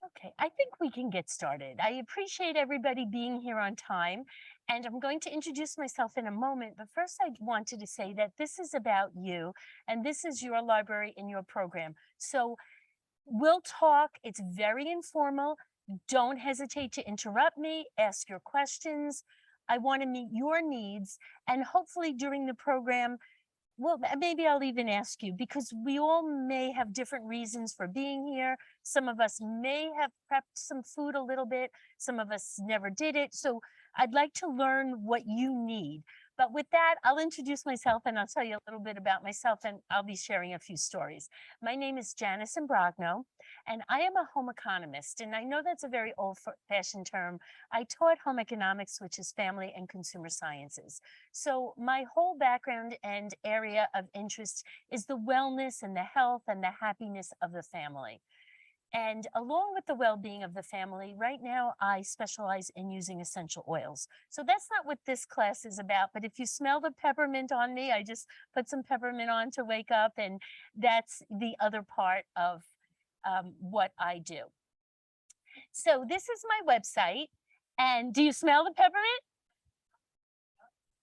Okay, I think we can get started. I appreciate everybody being here on time, and I'm going to introduce myself in a moment. But first, I wanted to say that this is about you, and this is your library and your program. So we'll talk. It's very informal. Don't hesitate to interrupt me, ask your questions. I want to meet your needs, and hopefully during the program, well, maybe I'll even ask you because we all may have different reasons for being here. Some of us may have prepped some food a little bit. Some of us never did it. So I'd like to learn what you need. But with that, I'll introduce myself and I'll tell you a little bit about myself and I'll be sharing a few stories. My name is Janice Imbrogno and I am a home economist. And I know that's a very old fashioned term. I taught home economics, which is family and consumer sciences. So my whole background and area of interest is the wellness and the health and the happiness of the family. And along with the well-being of the family, right now I specialize in using essential oils. So that's not what this class is about, but if you smell the peppermint on me, I just put some peppermint on to wake up, and that's the other part of what I do. So this is my website, and do you smell the peppermint?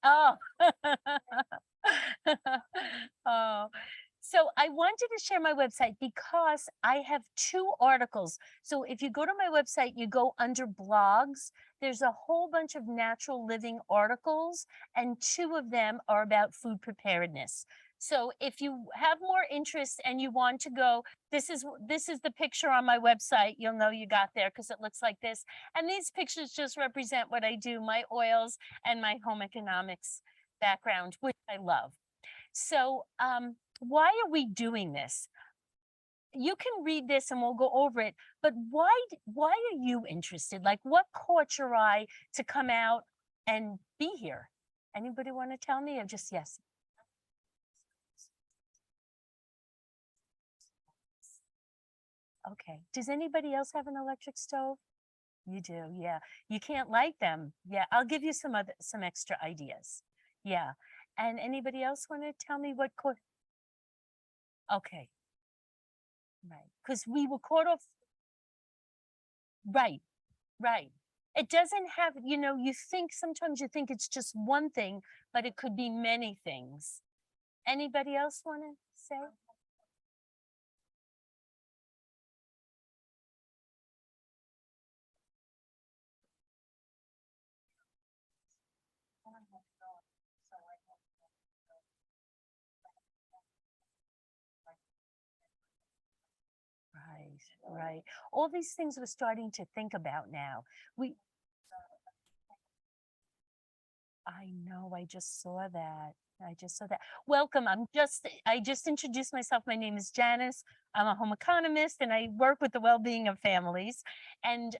Oh. Oh. So I wanted to share my website because I have two articles. So if you go to my website, you go under blogs, there's a whole bunch of natural living articles, and two of them are about food preparedness. So if you have more interest and you want to go, this is the picture on my website. You'll know you got there because it looks like this. And these pictures just represent what I do, my oils and my home economics background, which I love. So why are we doing this? You can read this and we'll go over it, but why are you interested? Like what caught your eye to come out and be here? Anybody want to tell me or just yes? Okay. Does anybody else have an electric stove? You do, yeah. You can't light them. Yeah, I'll give you some extra ideas. Yeah. And anybody else want to tell me what caught? Okay, right. Because we were caught off. Right, right. It doesn't have, sometimes you think it's just one thing, but it could be many things. Anybody else want to say? Right, right. All these things we're starting to think about now. We, I know, I just saw that. I just saw that. Welcome. I just introduced myself. My name is Janice. I'm a home economist and I work with the well-being of families. And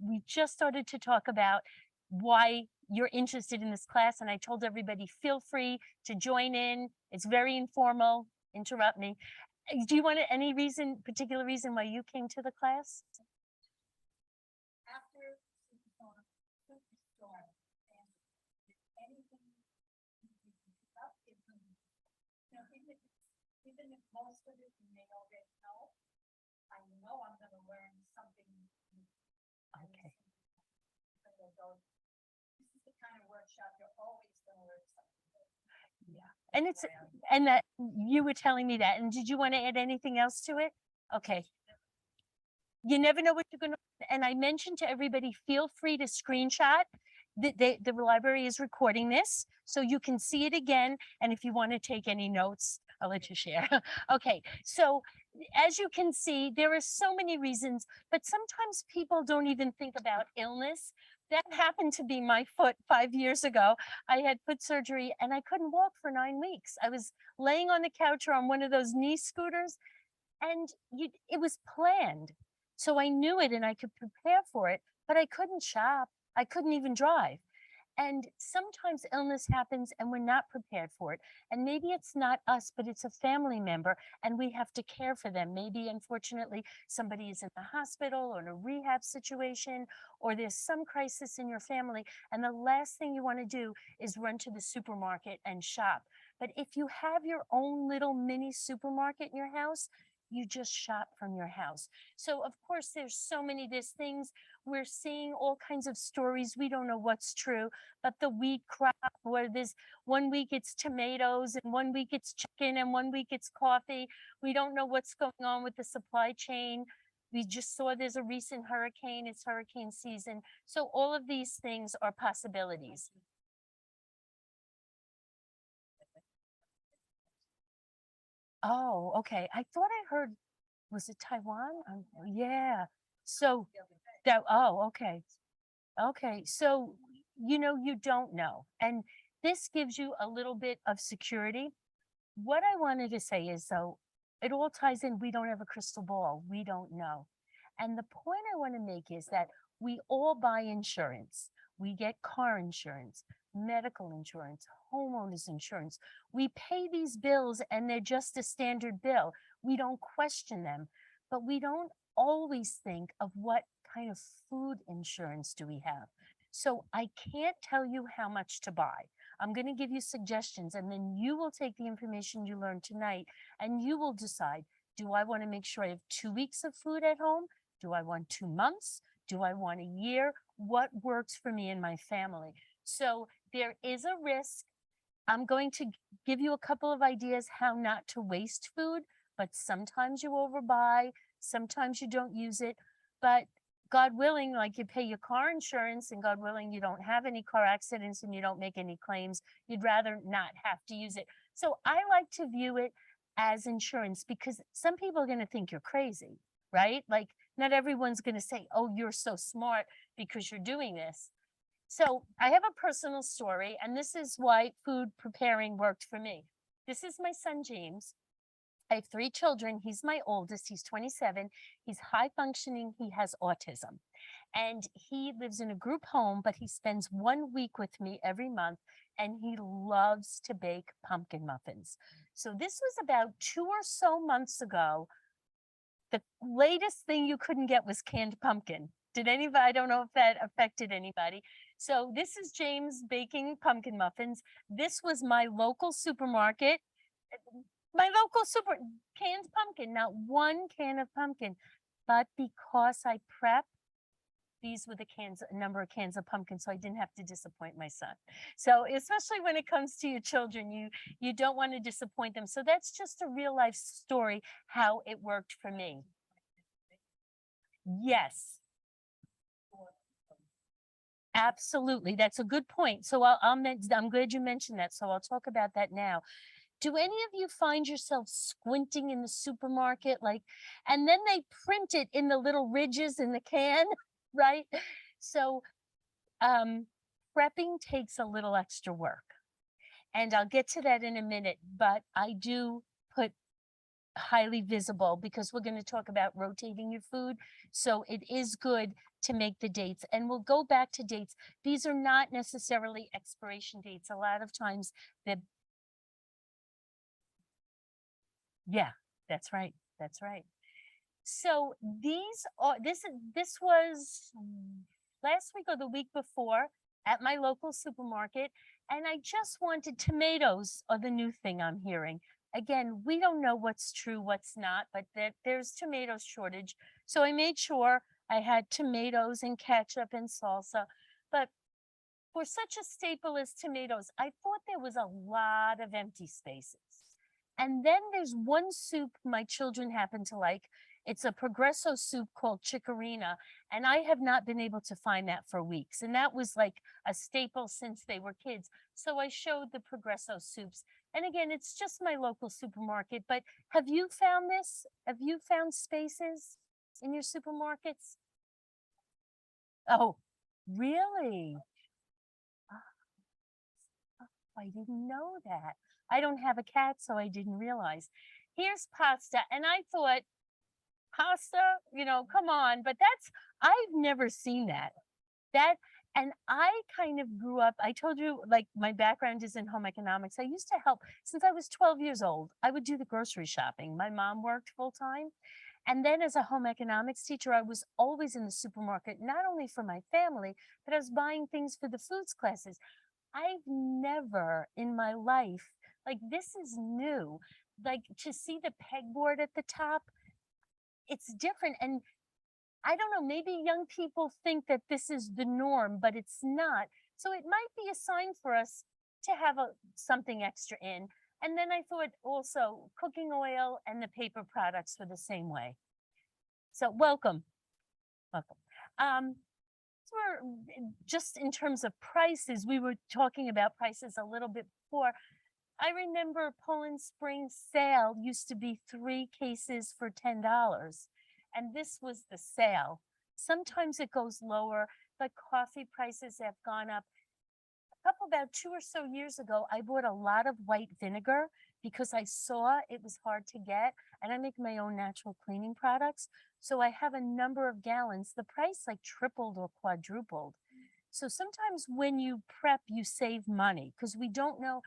we just started to talk about why you're interested in this class. And I told everybody, feel free to join in. It's very informal. Interrupt me. Do you want any particular reason why you came to the class? After Superstorm, and anything you pick up, even if most of it you may already know, I know I'm going to learn something new. Okay. This is the kind of workshop you're always going to learn something new. Yeah. And that you were telling me that. And did you want to add anything else to it? Okay. You never know what you're going to, and I mentioned to everybody, feel free to screenshot. The library is recording this, so you can see it again. And if you want to take any notes, I'll let you share. Okay, so as you can see, there are so many reasons, but sometimes people don't even think about illness. That happened to be my foot 5 years ago. I had foot surgery and I couldn't walk for 9 weeks. I was laying on the couch or on one of those knee scooters, and it was planned. So I knew it and I could prepare for it, but I couldn't shop. I couldn't even drive. And sometimes illness happens and we're not prepared for it. And maybe it's not us, but it's a family member and we have to care for them. Maybe, unfortunately, somebody is in the hospital or in a rehab situation, or there's some crisis in your family. And the last thing you want to do is run to the supermarket and shop. But if you have your own little mini supermarket in your house, you just shop from your house. So of course there's so many, there's things, we're seeing all kinds of stories. We don't know what's true, but the wheat crop, where there's 1 week it's tomatoes and 1 week it's chicken and 1 week it's coffee. We don't know what's going on with the supply chain. We just saw there's a recent hurricane, it's hurricane season. So all of these things are possibilities. Oh, okay. I thought I heard, was it Taiwan? Yeah. So that, oh, okay. Okay. So, you don't know. And this gives you a little bit of security. What I wanted to say is, though, it all ties in. We don't have a crystal ball. We don't know. And the point I want to make is that we all buy insurance. We get car insurance, medical insurance, homeowners insurance. We pay these bills and they're just a standard bill. We don't question them, but we don't always think of what kind of food insurance do we have. So I can't tell you how much to buy. I'm going to give you suggestions, and then you will take the information you learned tonight and you will decide, do I want to make sure I have 2 weeks of food at home? Do I want 2 months? Do I want a year? What works for me and my family? So there is a risk. I'm going to give you a couple of ideas how not to waste food, but sometimes you overbuy, sometimes you don't use it. But God willing, like you pay your car insurance, and God willing, you don't have any car accidents and you don't make any claims. You'd rather not have to use it. So I like to view it as insurance, because some people are going to think you're crazy, right? Like, not everyone's going to say, oh, you're so smart because you're doing this. So I have a personal story, and this is why food preparing worked for me. This is my son, James. I have 3 children. He's my oldest. He's 27. He's high functioning. He has autism. And he lives in a group home, but he spends 1 week with me every month, and he loves to bake pumpkin muffins. So this was about 2 or so months ago. The latest thing you couldn't get was canned pumpkin. Did anybody? I don't know if that affected anybody. So this is James baking pumpkin muffins. This was my local supermarket. My local super canned pumpkin, not one can of pumpkin. But because I prep, these were the cans, a number of cans of pumpkin, so I didn't have to disappoint my son. So especially when it comes to your children, you don't want to disappoint them. So that's just a real life story how it worked for me. Yes, absolutely. That's a good point. So I'm glad you mentioned that. So I'll talk about that now. Do any of you find yourself squinting in the supermarket, like, and then they print it in the little ridges in the can, right? So prepping takes a little extra work, and I'll get to that in a minute, but I do put highly visible, because we're going to talk about rotating your food. So it is good to make the dates, and we'll go back to dates. These are not necessarily expiration dates. A lot of times the yeah, that's right. That's right. So this was last week or the week before at my local supermarket, and I just wanted tomatoes are the new thing I'm hearing. Again, we don't know what's true, what's not, but there's tomato shortage. So I made sure I had tomatoes and ketchup and salsa. But for such a staple as tomatoes, I thought there was a lot of empty spaces. And then there's one soup my children happen to like. It's a Progresso soup called Chicorina, and I have not been able to find that for weeks. And that was like a staple since they were kids. So I showed the Progresso soups. And again, it's just my local supermarket. But have you found this? Have you found spaces in your supermarkets? Oh, really? I didn't know that. I don't have a cat, so I didn't realize. Here's pasta. And I thought, pasta, come on. But I've never seen that. That, and I kind of grew up, I told you, like, my background is in home economics. I used to help since I was 12 years old. I would do the grocery shopping. My mom worked full time. And then as a home economics teacher, I was always in the supermarket, not only for my family, but I was buying things for the foods classes. I've never in my life, like, this is new, like, to see the pegboard at the top. it's different. And I don't know, maybe young people think that this is the norm, but it's not. So it might be a sign for us to have something extra in. And then I thought also cooking oil and the paper products were the same way. So welcome, welcome. So just in terms of prices, we were talking about prices a little bit before. I remember Poland Spring sale used to be 3 cases for $10, and this was the sale. Sometimes it goes lower, but coffee prices have gone up. About 2 or so years ago, I bought a lot of white vinegar because I saw it was hard to get, and I make my own natural cleaning products. So I have a number of gallons. The price like tripled or quadrupled. So sometimes when you prep, you save money because we don't know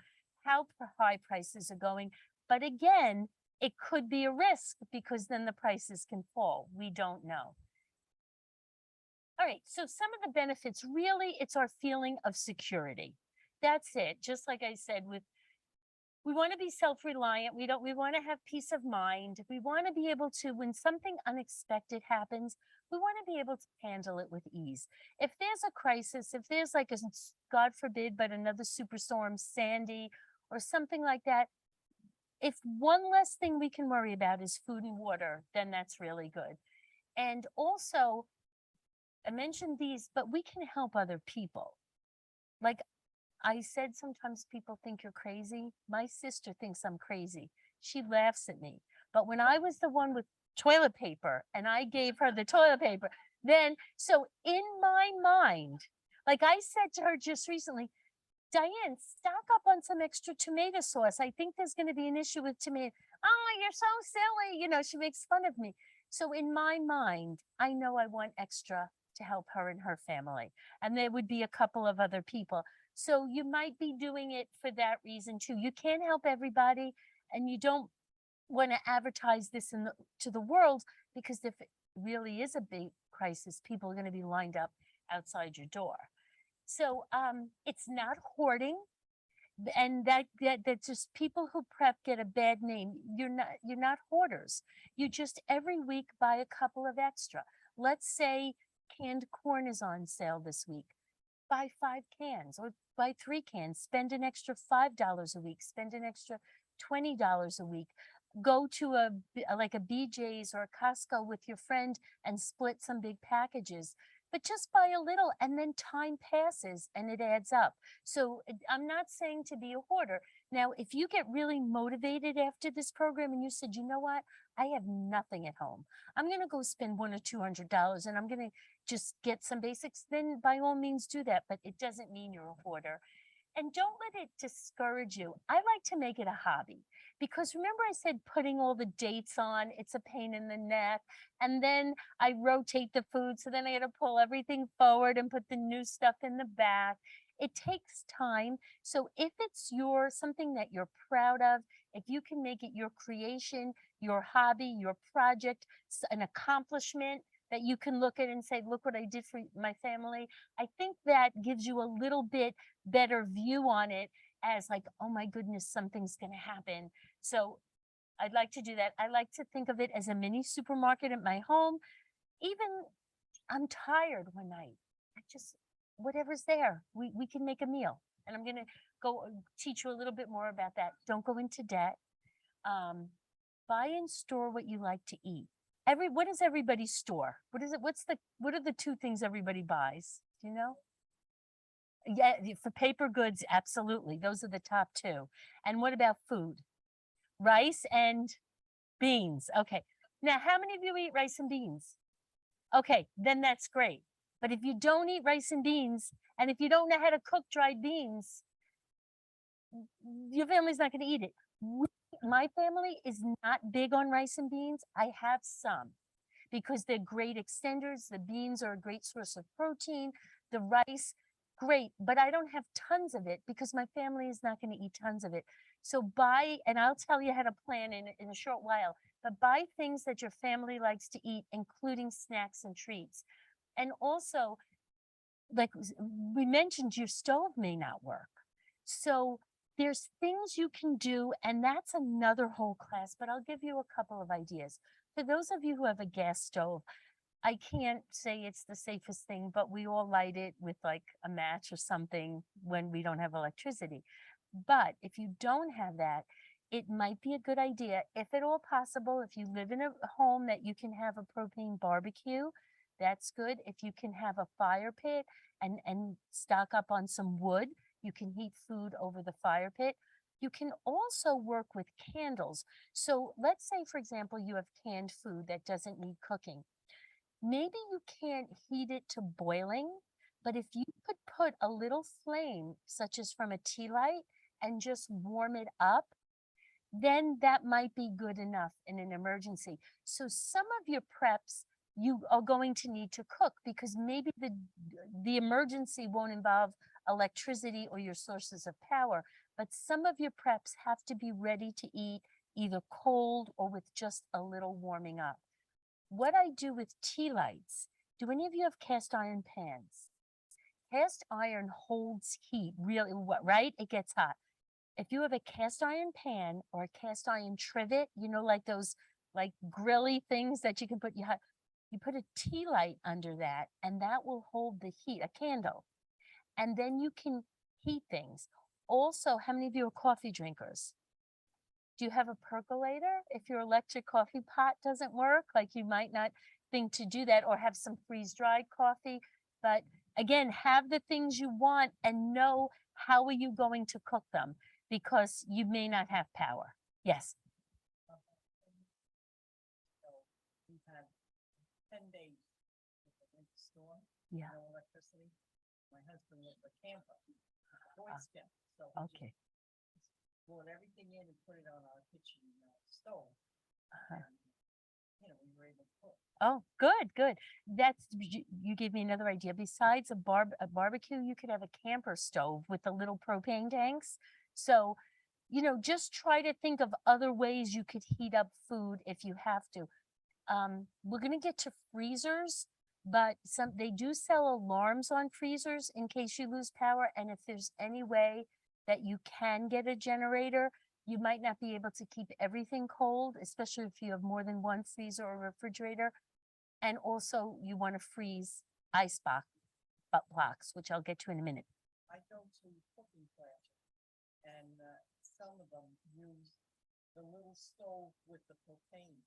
how high prices are going. But again, it could be a risk because then the prices can fall. We don't know. All right, so some of the benefits, really, it's our feeling of security. That's it. Just like I said, we want to be self-reliant. We want to have peace of mind. We want to be able to, when something unexpected happens, we want to be able to handle it with ease. If there's a crisis, if there's like a, God forbid, but another superstorm, Sandy, or something like that, if one less thing we can worry about is food and water, then that's really good. And also, I mentioned these, but we can help other people. Like I said, sometimes people think you're crazy. My sister thinks I'm crazy. She laughs at me. But when I was the one with toilet paper and I gave her the toilet paper, then, so in my mind, like I said to her just recently, Diane, stock up on some extra tomato sauce. I think there's going to be an issue with tomato. Oh, you're so silly. You know, she makes fun of me. So in my mind, I know I want extra to help her and her family. And there would be a couple of other people. So you might be doing it for that reason too. You can't help everybody, and you don't want to advertise this to the world, because if it really is a big crisis, people are going to be lined up outside your door. So it's not hoarding, and that just people who prep get a bad name. You're not hoarders. You just every week buy a couple of extra. Let's say canned corn is on sale this week. Buy 5 cans or buy 3 cans. Spend an extra $5 a week. Spend an extra $20 a week. Go to like a BJ's or a Costco with your friend and split some big packages. But just buy a little, and then time passes and it adds up. So I'm not saying to be a hoarder. Now, if you get really motivated after this program and you said, you know what, I have nothing at home, I'm going to go spend $100 or $200 and I'm going to just get some basics, then by all means do that. But it doesn't mean you're a hoarder. And don't let it discourage you. I like to make it a hobby, because remember I said putting all the dates on, it's a pain in the neck. And then I rotate the food. So then I had to pull everything forward and put the new stuff in the back. It takes time. So if it's something that you're proud of, if you can make it your creation, your hobby, your project, an accomplishment that you can look at and say, look what I did for my family, I think that gives you a little bit better view on it, as like, oh my goodness, something's going to happen. So I'd like to do that. I like to think of it as a mini supermarket at my home. Even I'm tired one night, I just, whatever's there, we can make a meal. And I'm going to go teach you a little bit more about that. Don't go into debt. Buy and store what you like to eat. What does everybody store? What is it? What are the 2 things everybody buys? Do you know? Yeah, for paper goods, absolutely. Those are the top 2. And what about food? Rice and beans. Okay. Now, how many of you eat rice and beans? Okay, then that's great. But if you don't eat rice and beans, and if you don't know how to cook dried beans, your family's not going to eat it. My family is not big on rice and beans. I have some because they're great extenders. The beans are a great source of protein. The rice, great, but I don't have tons of it because my family is not going to eat tons of it. So buy, and I'll tell you how to plan in a short while, but buy things that your family likes to eat, including snacks and treats. And also, like we mentioned, your stove may not work. So there's things you can do, and that's another whole class, but I'll give you a couple of ideas. For those of you who have a gas stove, I can't say it's the safest thing, but we all light it with like a match or something when we don't have electricity. But if you don't have that, it might be a good idea, if at all possible, if you live in a home that you can have a propane barbecue, that's good. If you can have a fire pit and stock up on some wood, you can heat food over the fire pit. You can also work with candles. So let's say, for example, you have canned food that doesn't need cooking. Maybe you can't heat it to boiling, but if you could put a little flame, such as from a tea light, and just warm it up, then that might be good enough in an emergency. So some of your preps you are going to need to cook because maybe the emergency won't involve electricity or your sources of power, but some of your preps have to be ready to eat either cold or with just a little warming up. What I do with tea lights, do any of you have cast iron pans? Cast iron holds heat really, right? It gets hot. If you have a cast iron pan or a cast iron trivet, you know, like those like grilly things that you can put, you put a tea light under that and that will hold the heat, a candle. And then you can heat things. Also, how many of you are coffee drinkers? Do you have a percolator? If your electric coffee pot doesn't work, like you might not think to do that, or have some freeze-dried coffee. But again, have the things you want and know how are you going to cook them, because you may not have power. Yes. So we've had 10 days with the winter storm, Yeah. no electricity. My husband was a camper, Boy Scout, so Okay. brought everything in and put it on our kitchen stove. And, you know, we were able to cook. Oh, good, good. You gave me another idea. Besides a barbecue, you could have a camper stove with the little propane tanks. So, you know, just try to think of other ways you could heat up food if you have to. We're gonna get to freezers, but they do sell alarms on freezers in case you lose power. And if there's any way that you can get a generator, you might not be able to keep everything cold, especially if you have more than one freezer or refrigerator. And also you want to freeze ice blocks, which I'll get to in a minute. I go to cooking classes, and some of them use the little stove with the propane.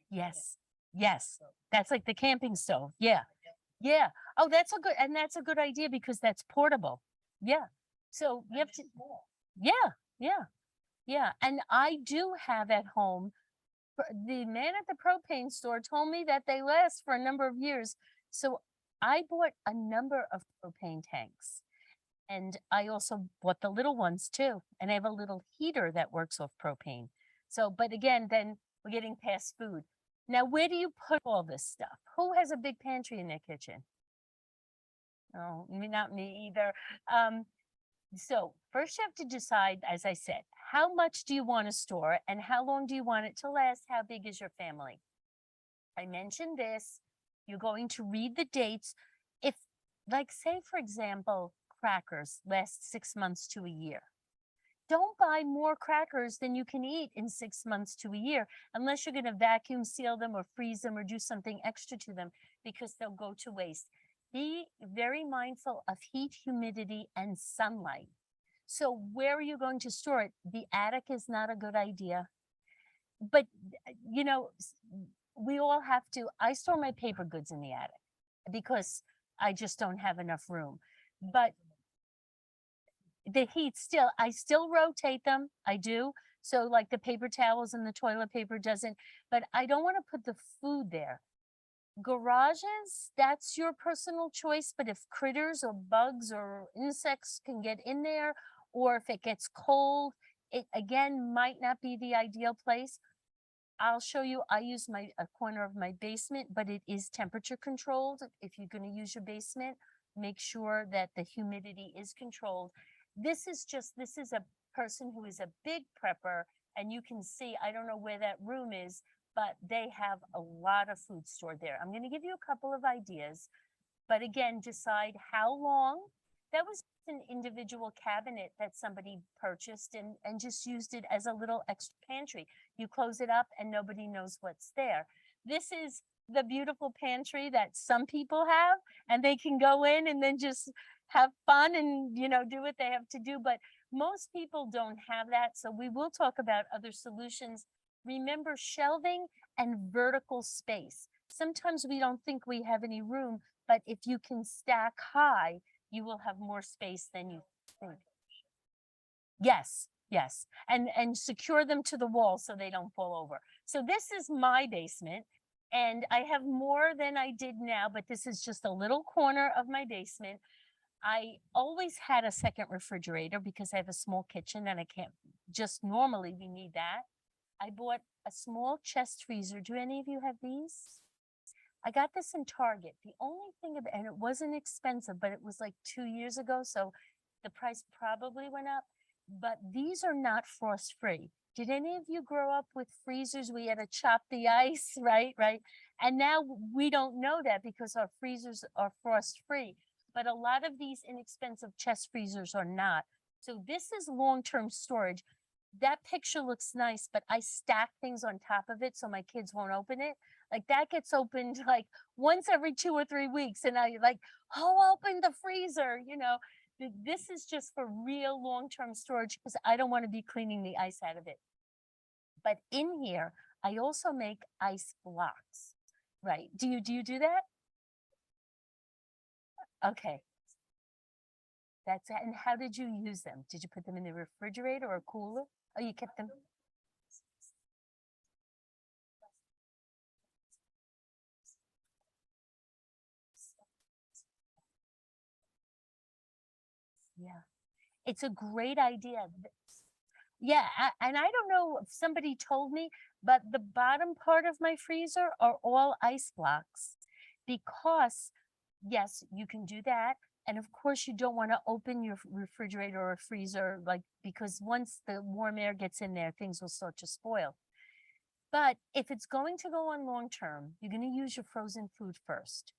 Yes, yes, So that's like the camping stove. Yeah, yeah. Oh, that's a good idea because that's portable. Yeah. So you have to, small. yeah, yeah, yeah. And I do have at home, the man at the propane store told me that they last for a number of years. So I bought a number of propane tanks. And I also bought the little ones too. And I have a little heater that works off propane. So, but again, then we're getting past food. Now, where do you put all this stuff? Who has a big pantry in their kitchen? Oh, not me either. So first you have to decide, as I said, how much do you want to store and how long do you want it to last? How big is your family? I mentioned this. You're going to read the dates. If, like, say, for example, crackers last 6 months to a year. Don't buy more crackers than you can eat in 6 months to a year, unless you're going to vacuum seal them or freeze them or do something extra to them, because they'll go to waste. Be very mindful of heat, humidity, and sunlight. So where are you going to store it? The attic is not a good idea. But, you know, we all have to, I store my paper goods in the attic because I just don't have enough room. But the heat still, I still rotate them. I do. So like the paper towels and the toilet paper doesn't, but I don't want to put the food there. Garages, that's your personal choice. But if critters or bugs or insects can get in there, or if it gets cold, it again might not be the ideal place. I'll show you, I use a corner of my basement, but it is temperature controlled. If you're going to use your basement, make sure that the humidity is controlled. This is a person who is a big prepper, and you can see, I don't know where that room is, but they have a lot of food stored there. I'm going to give you a couple of ideas, but again, decide how long. That was an individual cabinet that somebody purchased and just used it as a little extra pantry. You close it up and nobody knows what's there. This is the beautiful pantry that some people have, and they can go in and then just have fun and, do what they have to do. But most people don't have that. So we will talk about other solutions. Remember shelving and vertical space. Sometimes we don't think we have any room, but if you can stack high, you will have more space than you think. Yes, yes. And secure them to the wall so they don't fall over. So this is my basement, and I have more than I did now, but this is just a little corner of my basement. I always had a second refrigerator because I have a small kitchen and I can't just normally we need that. I bought a small chest freezer. Do any of you have these? I got this in Target. The only thing about, and it wasn't expensive, but it was like 2 years ago, so the price probably went up. But these are not frost free. Did any of you grow up with freezers? We had to chop the ice, right? Right. And now we don't know that because our freezers are frost free. But a lot of these inexpensive chest freezers are not. So this is long-term storage. That picture looks nice, but I stack things on top of it so my kids won't open it. Like that gets opened like once every 2 or 3 weeks. And I like, oh, open the freezer. This is just for real long-term storage because I don't want to be cleaning the ice out of it. But in here, I also make ice blocks, right? Do you do that? Okay. That's it. And how did you use them? Did you put them in the refrigerator or cooler? Oh, you kept them. Yeah. It's a great idea. Yeah, and I don't know if somebody told me, but the bottom part of my freezer are all ice blocks because, yes, you can do that. And of course, you don't want to open your refrigerator or freezer, like, because once the warm air gets in there, things will start to spoil. But if it's going to go on long term, you're going to use your frozen food first.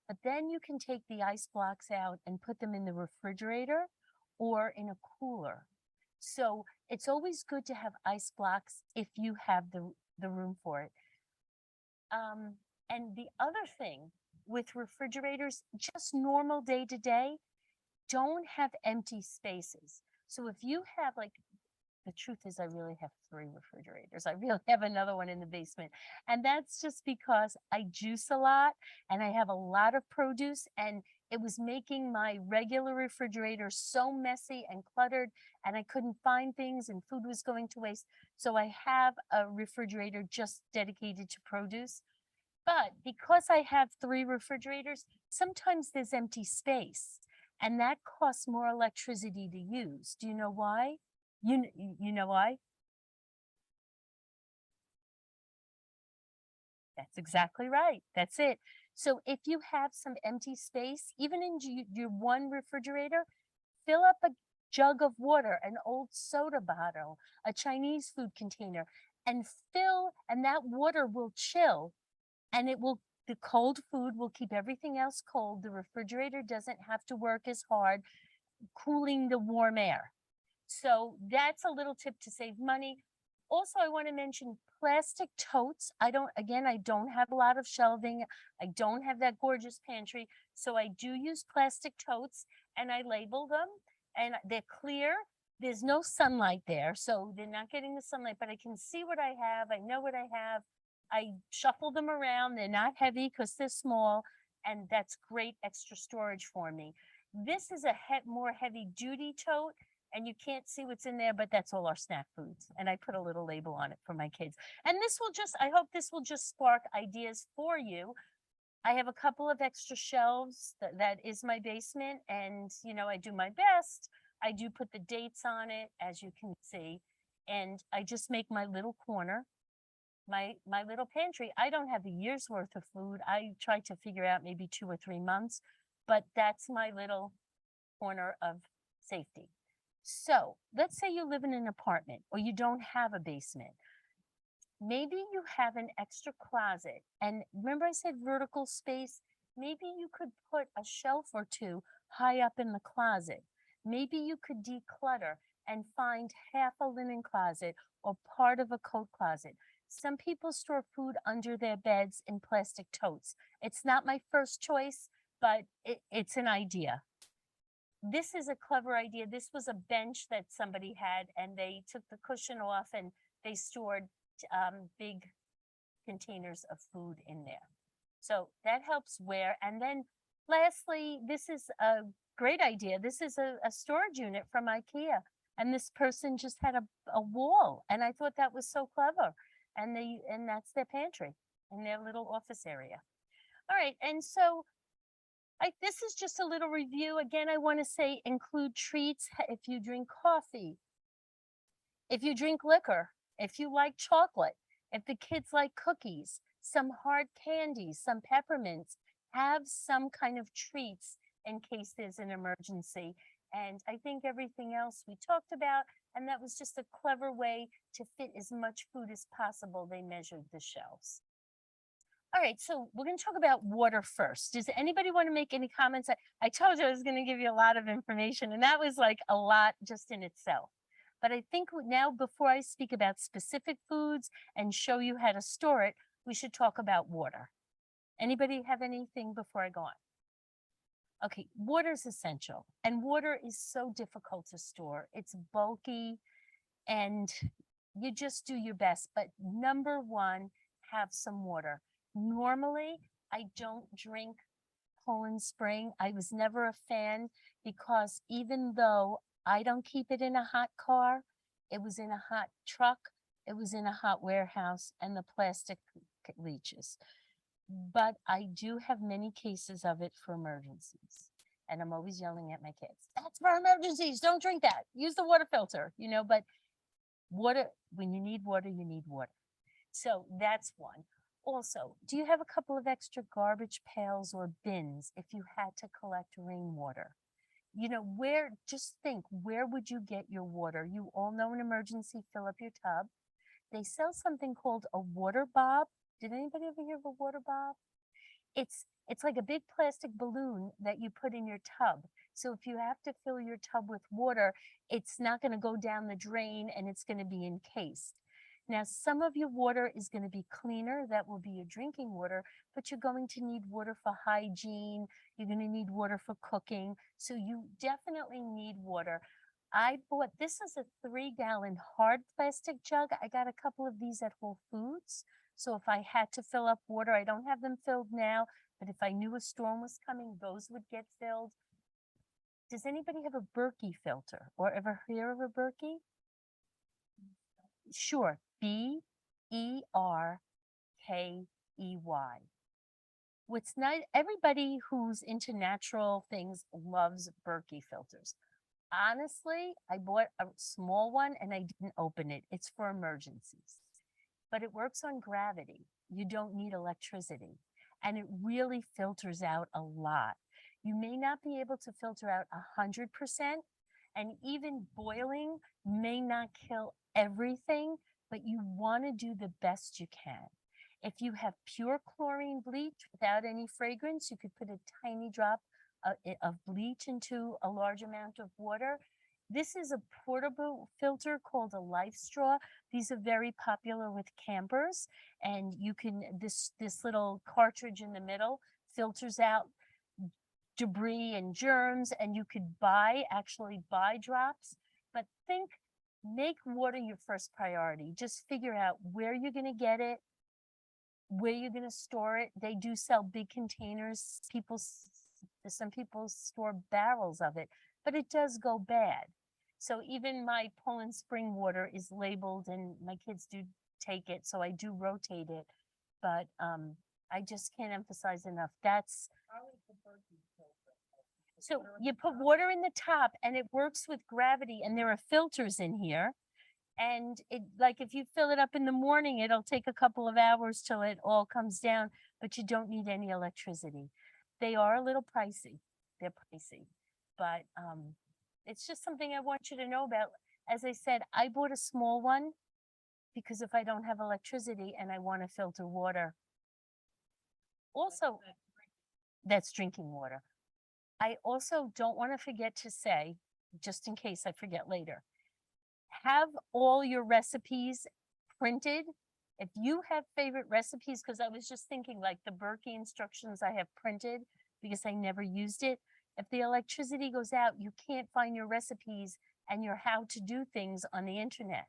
But then you can take the ice blocks out and put them in the refrigerator or in a cooler. So it's always good to have ice blocks if you have the room for it. And the other thing with refrigerators, just normal day to day, don't have empty spaces. So if you have like, the truth is I really have 3 refrigerators. I really have another one in the basement. And that's just because I juice a lot and I have a lot of produce, and it was making my regular refrigerator so messy and cluttered, and I couldn't find things and food was going to waste. So I have a refrigerator just dedicated to produce. But because I have 3 refrigerators, sometimes there's empty space, and that costs more electricity to use. Do you know why? You know why? That's exactly right. That's it. So if you have some empty space, even in your one refrigerator, fill up a jug of water, an old soda bottle, a Chinese food container, and and that water will chill, and the cold food will keep everything else cold. The refrigerator doesn't have to work as hard cooling the warm air. So that's a little tip to save money. Also, I want to mention plastic totes. I don't have a lot of shelving. I don't have that gorgeous pantry. So I do use plastic totes and I label them, and they're clear. There's no sunlight there, so they're not getting the sunlight, but I can see what I have. I know what I have. I shuffle them around. They're not heavy because they're small, and that's great extra storage for me. This is a more heavy duty tote, and you can't see what's in there, but that's all our snack foods. And I put a little label on it for my kids. And I hope this will just spark ideas for you. I have a couple of extra shelves. That is my basement. And, I do my best. I do put the dates on it, as you can see. And I just make my little corner, my little pantry. I don't have a year's worth of food. I try to figure out maybe 2 or 3 months, but that's my little corner of safety. So let's say you live in an apartment or you don't have a basement. Maybe you have an extra closet. And remember I said vertical space? Maybe you could put a shelf or 2 high up in the closet. Maybe you could declutter and find half a linen closet or part of a coat closet. Some people store food under their beds in plastic totes. It's not my first choice, but it's an idea. This is a clever idea. This was a bench that somebody had, and they took the cushion off and they stored big containers of food in there. So that helps wear. And then lastly, this is a great idea. This is a storage unit from IKEA. And this person just had a wall. And I thought that was so clever. And that's their pantry in their little office area. All right. And so this is just a little review. Again, I want to say include treats if you drink coffee, if you drink liquor, if you like chocolate, if the kids like cookies, some hard candies, some peppermints, have some kind of treats in case there's an emergency. And I think everything else we talked about, and that was just a clever way to fit as much food as possible. They measured the shelves. All right, so we're going to talk about water first. Does anybody want to make any comments? I told you I was going to give you a lot of information, and that was like a lot just in itself. But I think now, before I speak about specific foods and show you how to store it, we should talk about water. Anybody have anything before I go on? Okay, water is essential, and water is so difficult to store. It's bulky, and you just do your best. But number one, have some water. Normally, I don't drink Poland Spring. I was never a fan because even though I don't keep it in a hot car, it was in a hot truck, it was in a hot warehouse, and the plastic leaches. But I do have many cases of it for emergencies. And I'm always yelling at my kids, that's for emergencies, don't drink that. Use the water filter, but water, when you need water, you need water. So that's one. Also, do you have a couple of extra garbage pails or bins if you had to collect rainwater? Just think, where would you get your water? You all know an emergency, fill up your tub. They sell something called a water bob. Did anybody ever hear of a water bob? It's like a big plastic balloon that you put in your tub. So if you have to fill your tub with water, it's not going to go down the drain and it's going to be encased. Now, some of your water is going to be cleaner. That will be your drinking water, but you're going to need water for hygiene. You're going to need water for cooking. So you definitely need water. This is a 3-gallon hard plastic jug. I got a couple of these at Whole Foods. So if I had to fill up water, I don't have them filled now, but if I knew a storm was coming, those would get filled. Does anybody have a Berkey filter or ever hear of a Berkey? Sure, Berkey. What's not everybody who's into natural things loves Berkey filters. Honestly, I bought a small one and I didn't open it. It's for emergencies. But it works on gravity. You don't need electricity. And it really filters out a lot. You may not be able to filter out 100%, and even boiling may not kill everything, but you want to do the best you can. If you have pure chlorine bleach without any fragrance, you could put a tiny drop of bleach into a large amount of water. This is a portable filter called a Life Straw. These are very popular with campers, and you can, this little cartridge in the middle filters out debris and germs, and you could actually buy drops, but make water your first priority. Just figure out where you're going to get it, where you're going to store it. They do sell big containers. Some people store barrels of it, but it does go bad. So even my Poland Spring water is labeled, and my kids do take it, so I do rotate it. But I just can't emphasize enough. So you put water in the top, and it works with gravity, and there are filters in here. And if you fill it up in the morning, it'll take a couple of hours till it all comes down, but you don't need any electricity. They are a little pricey. They're pricey, but it's just something I want you to know about. As I said, I bought a small one because if I don't have electricity and I want to filter water, also, that's drinking water. I also don't want to forget to say, just in case I forget later, have all your recipes printed If you have favorite recipes, because I was just thinking like the Berkey instructions I have printed because I never used it. If the electricity goes out, you can't find your recipes and your how to do things on the internet.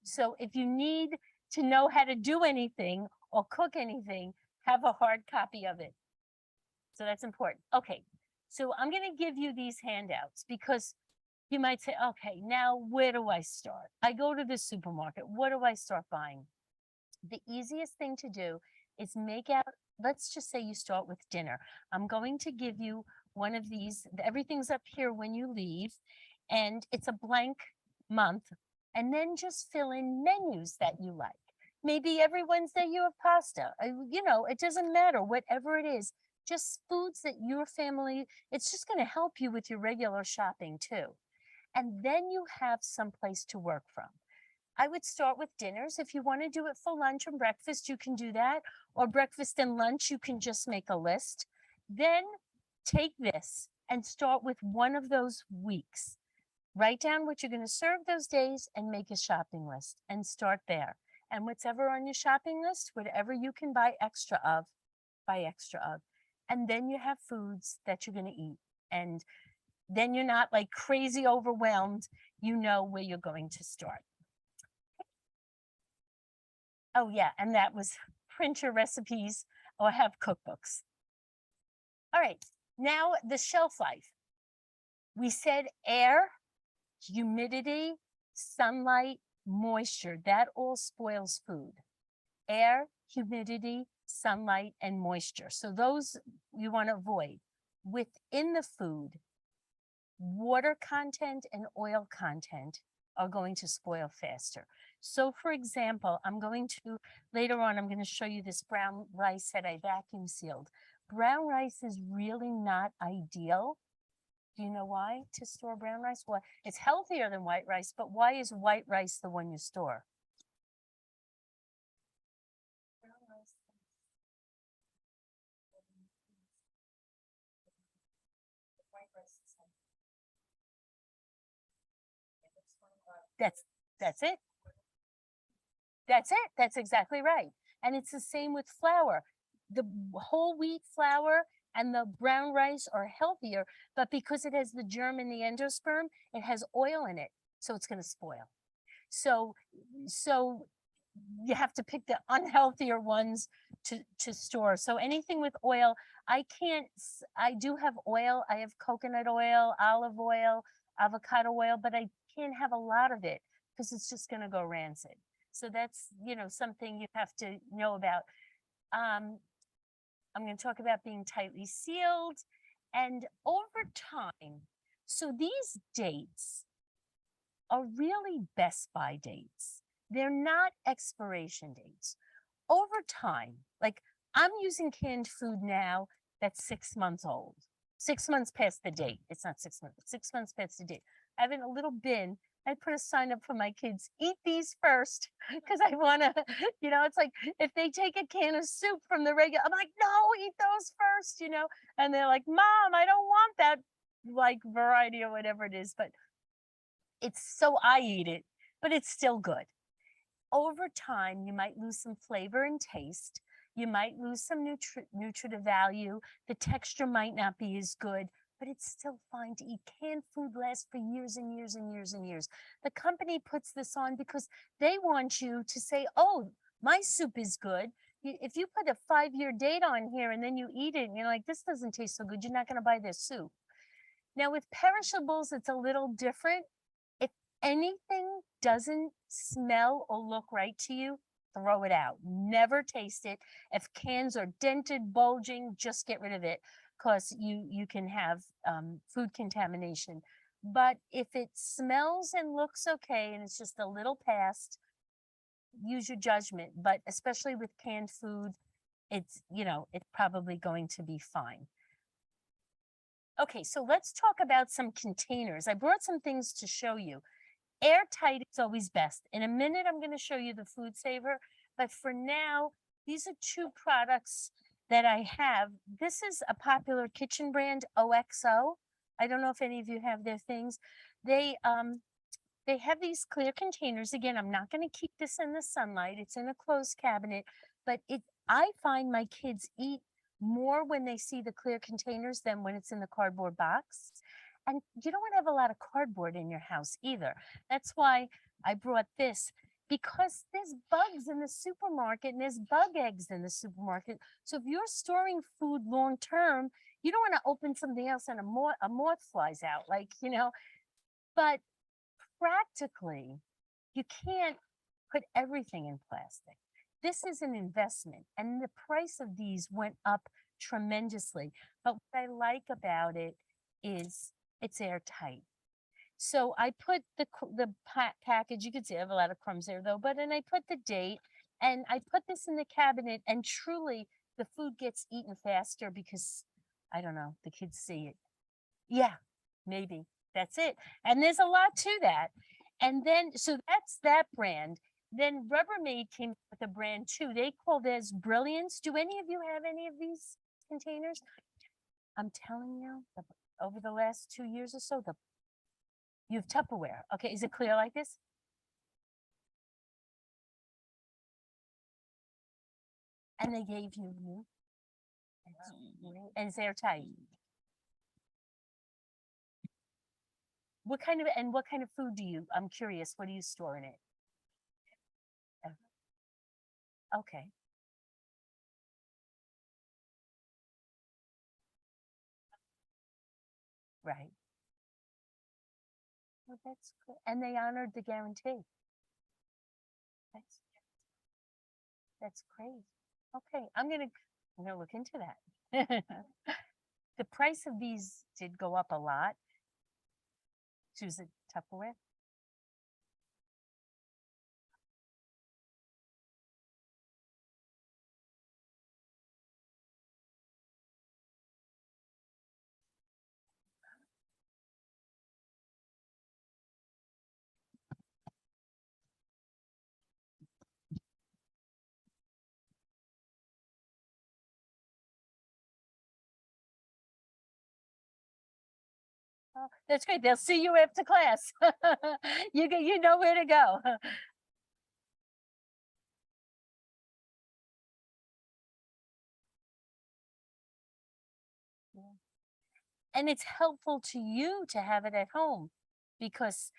So if you need to know how to do anything or cook anything, have a hard copy of it. So that's important. Okay, so I'm going to give you these handouts because you might say, okay, now where do I start? I go to the supermarket. What do I start buying? The easiest thing to do is make out, let's just say you start with dinner. I'm going to give you one of these. Everything's up here when you leave, and it's a blank month. And then just fill in menus that you like. Maybe every Wednesday you have pasta. You know, it doesn't matter, whatever it is, just foods that your family, it's just going to help you with your regular shopping too. And then you have some place to work from. I would start with dinners. If you want to do it for lunch and breakfast, you can do that. Or breakfast and lunch, you can just make a list. Then take this and start with one of those weeks. Write down what you're going to serve those days and make a shopping list and start there. And whatever on your shopping list, whatever you can buy extra of, buy extra of. And then you have foods that you're going to eat. And then you're not like crazy overwhelmed. You know where you're going to start. Oh yeah, and that was print your recipes or have cookbooks. All right, now the shelf life. We said air, humidity, sunlight, moisture, that all spoils food. Air, humidity, sunlight, and moisture. So those you want to avoid. Within the food, water content and oil content are going to spoil faster. So for example, later on, I'm going to show you this brown rice that I vacuum sealed. Brown rice is really not ideal. Do you know why to store brown rice? Well, it's healthier than white rice, but why is white rice the one you store? That's it. That's it. That's exactly right. And it's the same with flour. The whole wheat flour and the brown rice are healthier, but because it has the germ and the endosperm, it has oil in it. So it's going to spoil. So you have to pick the unhealthier ones to store. So anything with oil, I do have oil. I have coconut oil, olive oil, avocado oil, but I can't have a lot of it because it's just going to go rancid. So that's, something you have to know about. I'm going to talk about being tightly sealed and over time. So these dates are really best by dates. They're not expiration dates. Over time, like I'm using canned food now that's 6 months old. 6 months past the date. It's not 6 months, 6 months past the date. I have in a little bin. I put a sign up for my kids, eat these first, because I want to, it's like if they take a can of soup from the regular, I'm like, no, eat those first, and they're like, Mom, I don't want that like variety or whatever it is, but I eat it, but it's still good. Over time, you might lose some flavor and taste. You might lose some nutritive value. The texture might not be as good, but it's still fine to eat. Canned food lasts for years and years and years and years. The company puts this on because they want you to say, oh, my soup is good. If you put a 5-year date on here and then you eat it and you're like, this doesn't taste so good, you're not going to buy this soup. Now with perishables, it's a little different. If anything doesn't smell or look right to you, throw it out. Never taste it. If cans are dented, bulging, just get rid of it because you can have food contamination. But if it smells and looks okay and it's just a little past, use your judgment. But especially with canned food, it's probably going to be fine. Okay, so let's talk about some containers. I brought some things to show you. Airtight is always best. In a minute, I'm going to show you the Food Saver. But for now, these are 2 products that I have. This is a popular kitchen brand, OXO. I don't know if any of you have their things. They they have these clear containers. Again, I'm not going to keep this in the sunlight. It's in a closed cabinet, but I find my kids eat more when they see the clear containers than when it's in the cardboard box. And you don't want to have a lot of cardboard in your house either. That's why I brought this, because there's bugs in the supermarket and there's bug eggs in the supermarket. So if you're storing food long term, you don't want to open something else and a moth flies out, like, but practically, you can't put everything in plastic. This is an investment, and the price of these went up tremendously. But what I like about it is it's airtight. So I put the package. You can see I have a lot of crumbs there though, but and I put the date, and I put this in the cabinet, and truly the food gets eaten faster because I don't know, the kids see it. Yeah, maybe that's it. And there's a lot to that. And then, so that's that brand. Then Rubbermaid came up with a brand too. They call theirs Brilliance. Do any of you have any of these containers? I'm telling you, over the last 2 years or so, you have Tupperware. Okay, is it clear like this? And they gave you new, and it's airtight. What kind of food do you? I'm curious. What do you store in it? Okay. Right. Well, that's good. And they honored the guarantee. That's that's great. Okay, I'm gonna look into that. The price of these did go up a lot. Susan Tupperware. Oh, that's great. They'll see you after class. You know where to go. Yeah. And it's helpful to you to have it at home because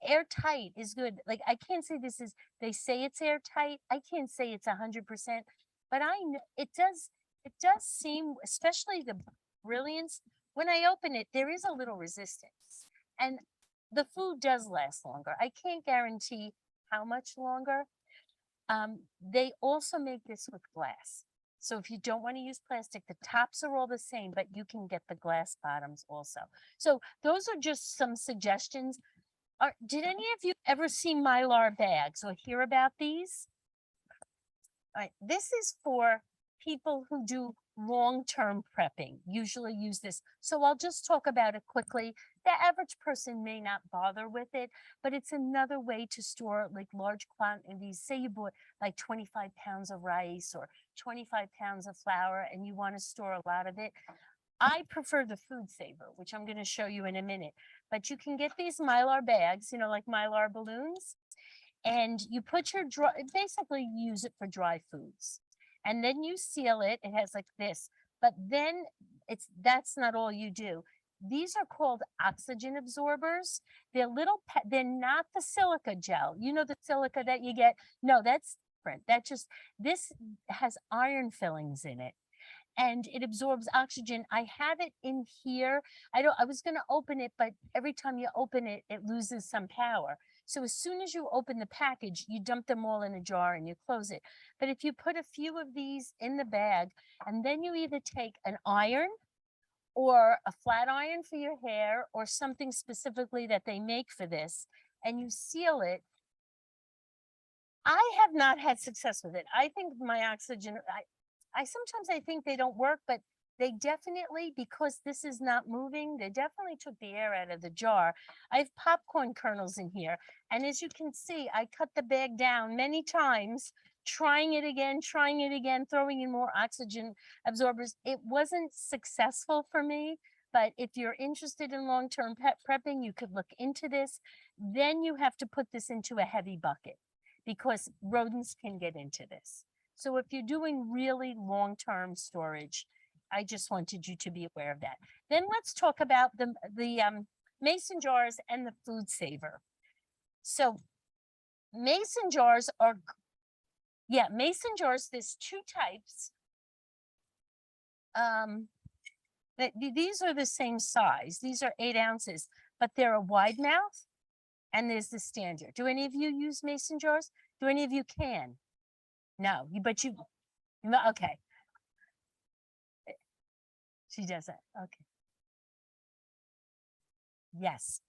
airtight is good. Like I can't say they say it's airtight. I can't say it's 100%, but I know it does seem, especially the Brilliance, when I open it, there is a little resistance and the food does last longer. I can't guarantee how much longer. They also make this with glass. So if you don't want to use plastic, the tops are all the same, but you can get the glass bottoms also. So those are just some suggestions. Did any of you ever see Mylar bags or hear about these? All right, this is for people who do long-term prepping, usually use this. So I'll just talk about it quickly. The average person may not bother with it, but it's another way to store like large quantities. Say you bought like 25 pounds of rice or 25 pounds of flour and you want to store a lot of it. I prefer the Food Saver, which I'm going to show you in a minute, but you can get these Mylar bags, like Mylar balloons, and you put your basically use it for dry foods. And then you seal it. It has like this, but then that's not all you do. These are called oxygen absorbers. They're they're not the silica gel. You know the silica that you get? No, that's different. This has iron fillings in it and it absorbs oxygen. I have it in here. I was going to open it, but every time you open it, it loses some power. So as soon as you open the package, you dump them all in a jar and you close it. But if you put a few of these in the bag, and then you either take an iron or a flat iron for your hair or something specifically that they make for this, and you seal it. I have not had success with it. I think my oxygen, I sometimes I think they don't work, but they definitely, because this is not moving, they definitely took the air out of the jar. I have popcorn kernels in here. And as you can see, I cut the bag down many times, trying it again, throwing in more oxygen absorbers. It wasn't successful for me, But if you're interested in long-term prepping, you could look into this. Then you have to put this into a heavy bucket because rodents can get into this. So if you're doing really long-term storage, I just wanted you to be aware of that. Then let's talk about the mason jars and the food saver. So mason jars are, mason jars, there's two types. These are the same size. These are 8 ounces, but they're a wide mouth and there's the standard. Do any of you use mason jars? Do any of you can? No, but you, okay. She does that. Okay. Yes.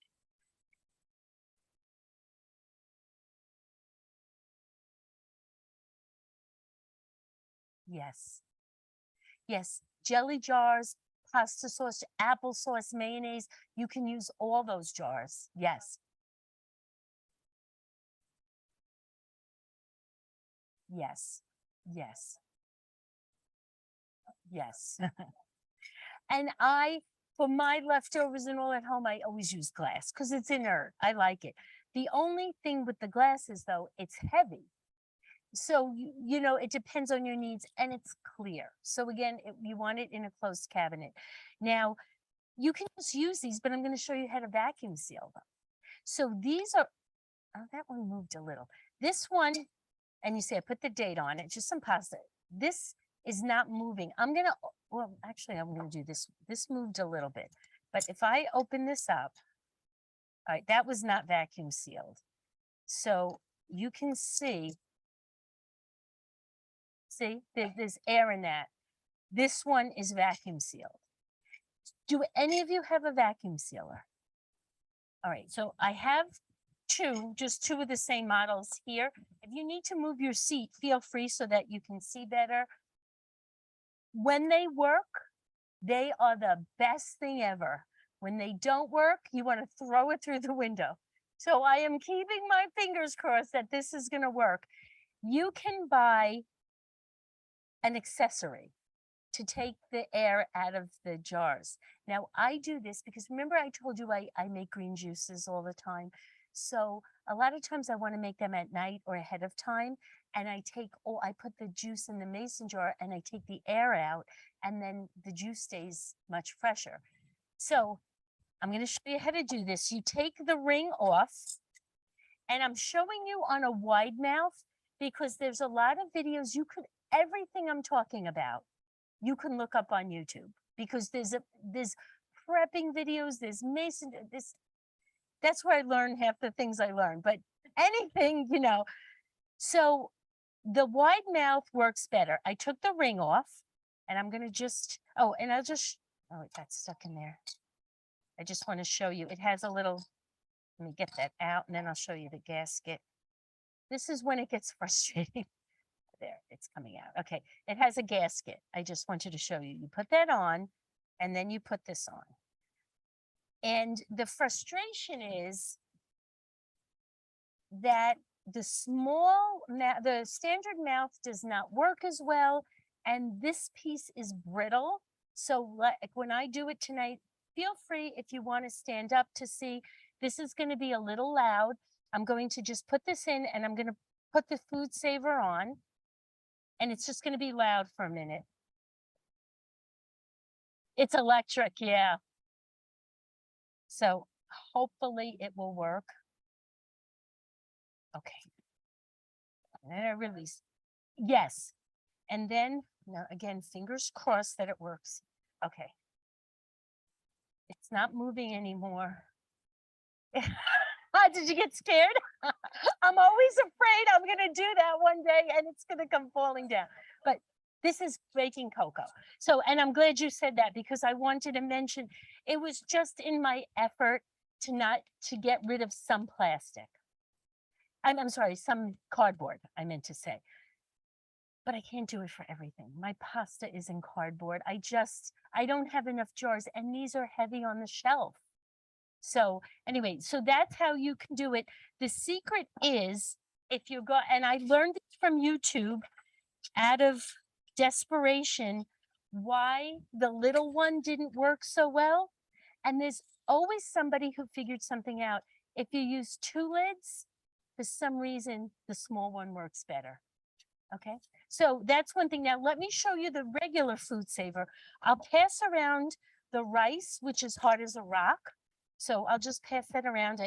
Yes. Yes. Jelly jars, pasta sauce, applesauce, mayonnaise. You can use all those jars. Yes. Yes. Yes. Yes. And for my leftovers and all at home, I always use glass because it's inert. I like it. The only thing with the glass is though, it's heavy. So, it depends on your needs and it's clear. So again, you want it in a closed cabinet. Now, you can just use these, but I'm going to show you how to vacuum seal them. So these are, oh, that one moved a little. This one, and you see, I put the date on it, just some pasta. This is not moving. Well, actually, I'm going to do this. This moved a little bit, but if I open this up, all right, that was not vacuum sealed. So you can see, there's air in that. This one is vacuum sealed. Do any of you have a vacuum sealer? All right, so I have just two of the same models here. If you need to move your seat, feel free so that you can see better. When they work, they are the best thing ever. When they don't work, you want to throw it through the window. So I am keeping my fingers crossed that this is going to work. You can buy an accessory to take the air out of the jars. Now I do this because remember I told you I make green juices all the time. So a lot of times I want to make them at night or ahead of time. And I put the juice in the mason jar and I take the air out and then the juice stays much fresher. So I'm going to show you how to do this. You take the ring off and I'm showing you on a wide mouth because there's a lot of videos everything I'm talking about, you can look up on YouTube because there's prepping videos, there's mason, that's where I learn half the things I learn, but anything, so the wide mouth works better. I took the ring off and I'm going to oh, it got stuck in there. I just want to show you, it has a little, let me get that out and then I'll show you the gasket. This is when it gets frustrating. There, it's coming out. Okay, it has a gasket. I just wanted to show you. You put that on and then you put this on. And the frustration is that the standard mouth does not work as well. And this piece is brittle. So like when I do it tonight, feel free if you want to stand up to see. This is going to be a little loud. I'm going to just put this in and I'm going to put the food saver on. And it's just going to be loud for a minute. It's electric, yeah. So hopefully it will work. Okay. And then I release. Yes. And then, now again, fingers crossed that it works. Okay. It's not moving anymore. Did you get scared? I'm always afraid I'm going to do that one day and it's going to come falling down. But this is baking cocoa. So, and I'm glad you said that because I wanted to mention, it was just in my effort to get rid of some plastic. I'm sorry, some cardboard, I meant to say. But I can't do it for everything. My pasta is in cardboard. I don't have enough jars and these are heavy on the shelf. So anyway, so that's how you can do it. The secret is if you go, and I learned this from YouTube out of desperation, why the little one didn't work so well. And there's always somebody who figured something out. If you use two lids, for some reason, the small one works better. Okay, so that's one thing. Now let me show you the regular food saver. I'll pass around the rice, which is hard as a rock. So I'll just pass that around.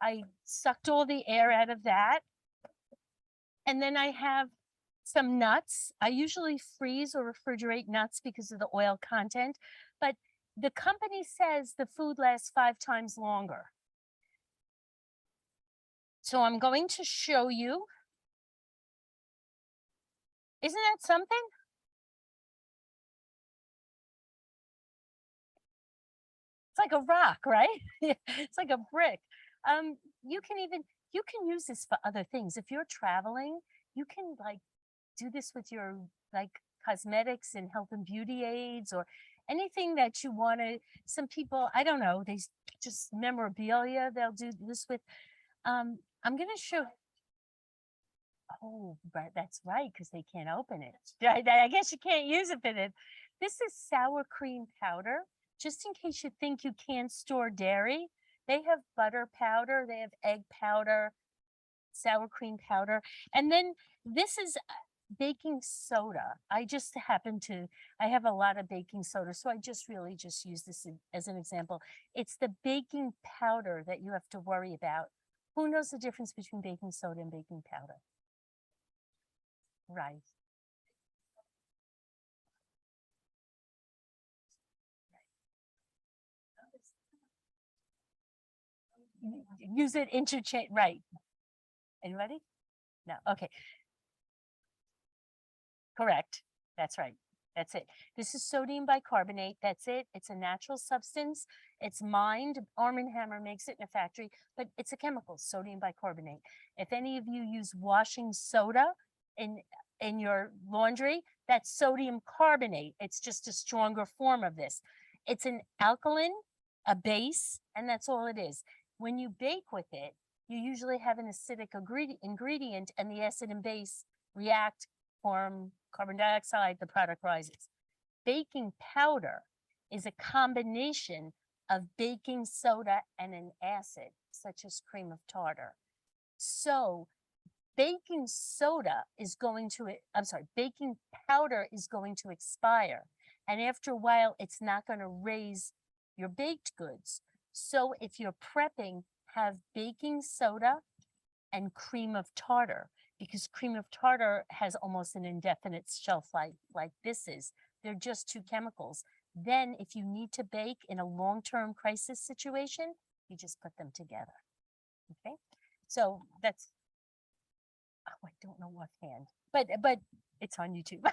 I sucked all the air out of that. And then I have some nuts. I usually freeze or refrigerate nuts because of the oil content, but the company says the food lasts 5 times longer. So I'm going to show you. Isn't that something? It's like a rock, right? It's like a brick. You can use this for other things. If you're traveling, you can like do this with your like cosmetics and health and beauty aids or anything that you want to. Some people, I don't know, just memorabilia they'll do this with. I'm going to show. Oh, but that's right, because they can't open it. I guess you can't use it for it. This is sour cream powder. Just in case you think you can't store dairy, they have butter powder, they have egg powder, sour cream powder. And then this is baking soda. I have a lot of baking soda, so I just really just use this as an example. It's the baking powder that you have to worry about. Who knows the difference between baking soda and baking powder? Right. Use it interchange, right? Anybody? No, okay, correct. That's right. That's it. This is sodium bicarbonate. That's it. It's a natural substance. It's mined. Arm & Hammer makes it in a factory, but it's a chemical, sodium bicarbonate. If any of you use washing soda in your laundry, that's sodium carbonate. It's just a stronger form of this. It's an alkaline, a base, and that's all it is. When you bake with it, you usually have an acidic ingredient, and the acid and base react, form carbon dioxide, the product rises. Baking powder is a combination of baking soda and an acid, such as cream of tartar. So baking powder is going to expire. And after a while, it's not going to raise your baked goods. So if you're prepping, have baking soda and cream of tartar, because cream of tartar has almost an indefinite shelf life like this is. They're just two chemicals. Then if you need to bake in a long-term crisis situation, you just put them together. Okay, so that's, oh, I don't know offhand, but it's on YouTube.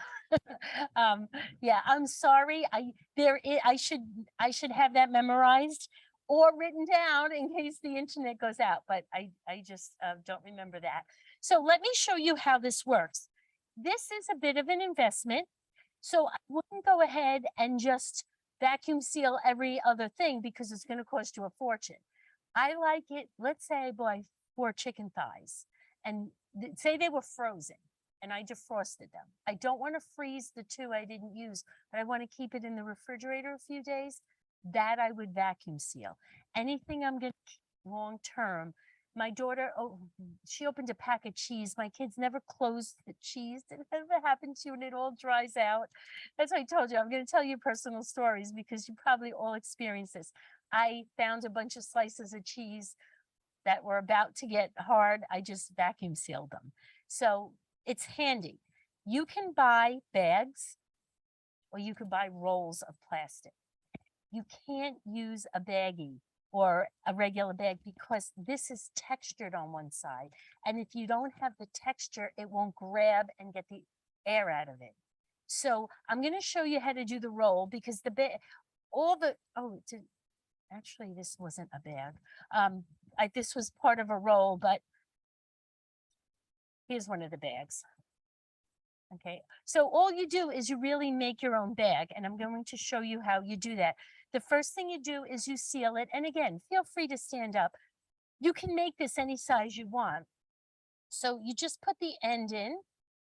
Yeah, I'm sorry. I should have that memorized or written down in case the internet goes out, but I just don't remember that. So let me show you how this works. This is a bit of an investment. So I wouldn't go ahead and just vacuum seal every other thing because it's going to cost you a fortune. I like it. Let's say I buy 4 chicken thighs and say they were frozen and I defrosted them. I don't want to freeze the 2 I didn't use, but I want to keep it in the refrigerator a few days. That I would vacuum seal. Anything I'm going to keep long term. My daughter, she opened a pack of cheese. My kids never closed the cheese. Did it ever happen to you and it all dries out? That's why I told you, I'm going to tell you personal stories because you probably all experience this. I found a bunch of slices of cheese that were about to get hard. I just vacuum sealed them. So it's handy. You can buy bags or you could buy rolls of plastic. You can't use a baggie or a regular bag because this is textured on one side. And if you don't have the texture, it won't grab and get the air out of it. So I'm going to show you how to do the roll because actually this wasn't a bag. This was part of a roll, but here's one of the bags. Okay, so all you do is you really make your own bag, and I'm going to show you how you do that. The first thing you do is you seal it, and again, feel free to stand up. You can make this any size you want. So you just put the end in,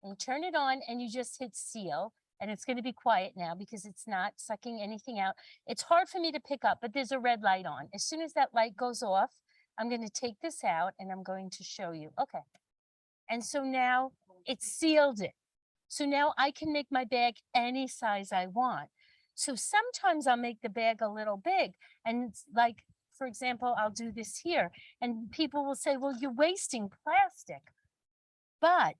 and you turn it on, and you just hit seal, and it's going to be quiet now because it's not sucking anything out. It's hard for me to pick up, but there's a red light on. As soon as that light goes off, I'm going to take this out and I'm going to show you. Okay. And so now it's sealed it. So now I can make my bag any size I want. So sometimes I'll make the bag a little big, and it's like, for example, I'll do this here, and people will say, well, you're wasting plastic. But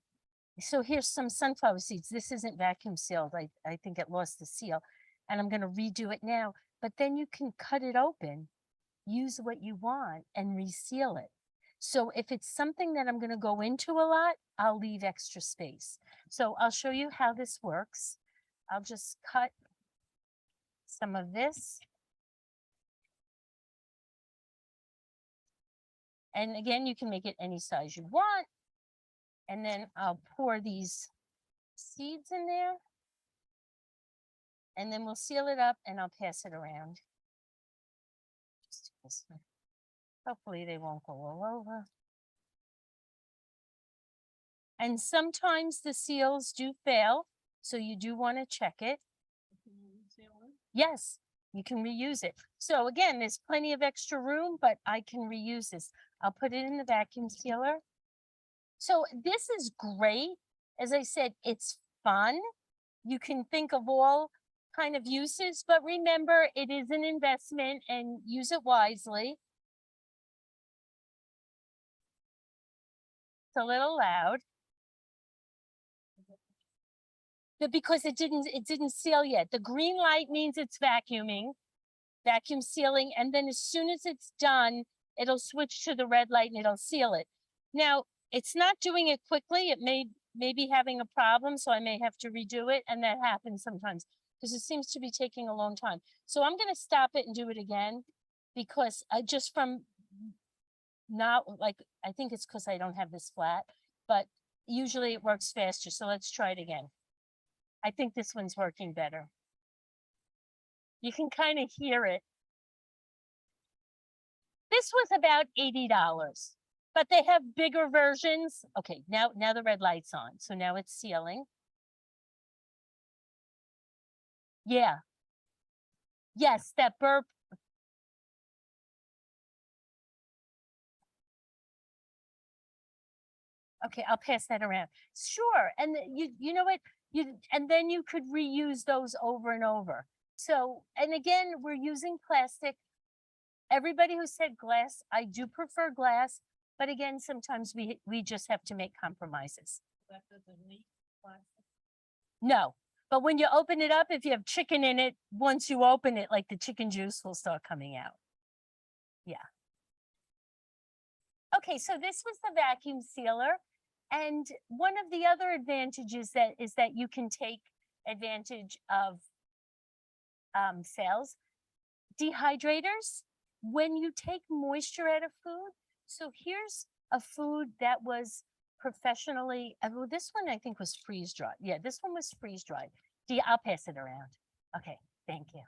so here's some sunflower seeds. This isn't vacuum sealed. I think it lost the seal, and I'm going to redo it now. But then you can cut it open, use what you want, and reseal it. So if it's something that I'm going to go into a lot, I'll leave extra space. So I'll show you how this works. I'll just cut some of this. And again, you can make it any size you want. And then I'll pour these seeds in there. And then we'll seal it up and I'll pass it around. Just this one. Hopefully they won't go all over. And sometimes the seals do fail, so you do want to check it. Yes, you can reuse it. So again, there's plenty of extra room, but I can reuse this. I'll put it in the vacuum sealer. So this is great. As I said, it's fun. You can think of all kind of uses, but remember, it is an investment and use it wisely. It's a little loud. Because it didn't seal yet. The green light means it's vacuum sealing, and then as soon as it's done, it'll switch to the red light and it'll seal it. Now, it's not doing it quickly. It may be having a problem, so I may have to redo it, and that happens sometimes because it seems to be taking a long time. So I'm going to stop it and do it again because I just from not like, I think it's because I don't have this flat, but usually it works faster. So let's try it again. I think this one's working better. You can kind of hear it. This was about $80, but they have bigger versions. Okay, now the red light's on. So now it's sealing. Yeah. Yes, that burp. Okay, I'll pass that around. Sure. And you know what? And then you could reuse those over and over. So, and again, we're using plastic. Everybody who said glass, I do prefer glass, but again, sometimes we just have to make compromises. That doesn't leak plastic. No, but when you open it up, if you have chicken in it, once you open it, like the chicken juice will start coming out. Yeah. Okay, so this was the vacuum sealer. And one of the other advantages is that you can take advantage of sales. Dehydrators, when you take moisture out of food. So here's a food that was professionally, well, this one I think was freeze dried. Yeah, this one was freeze dried. I'll pass it around. Okay, thank you.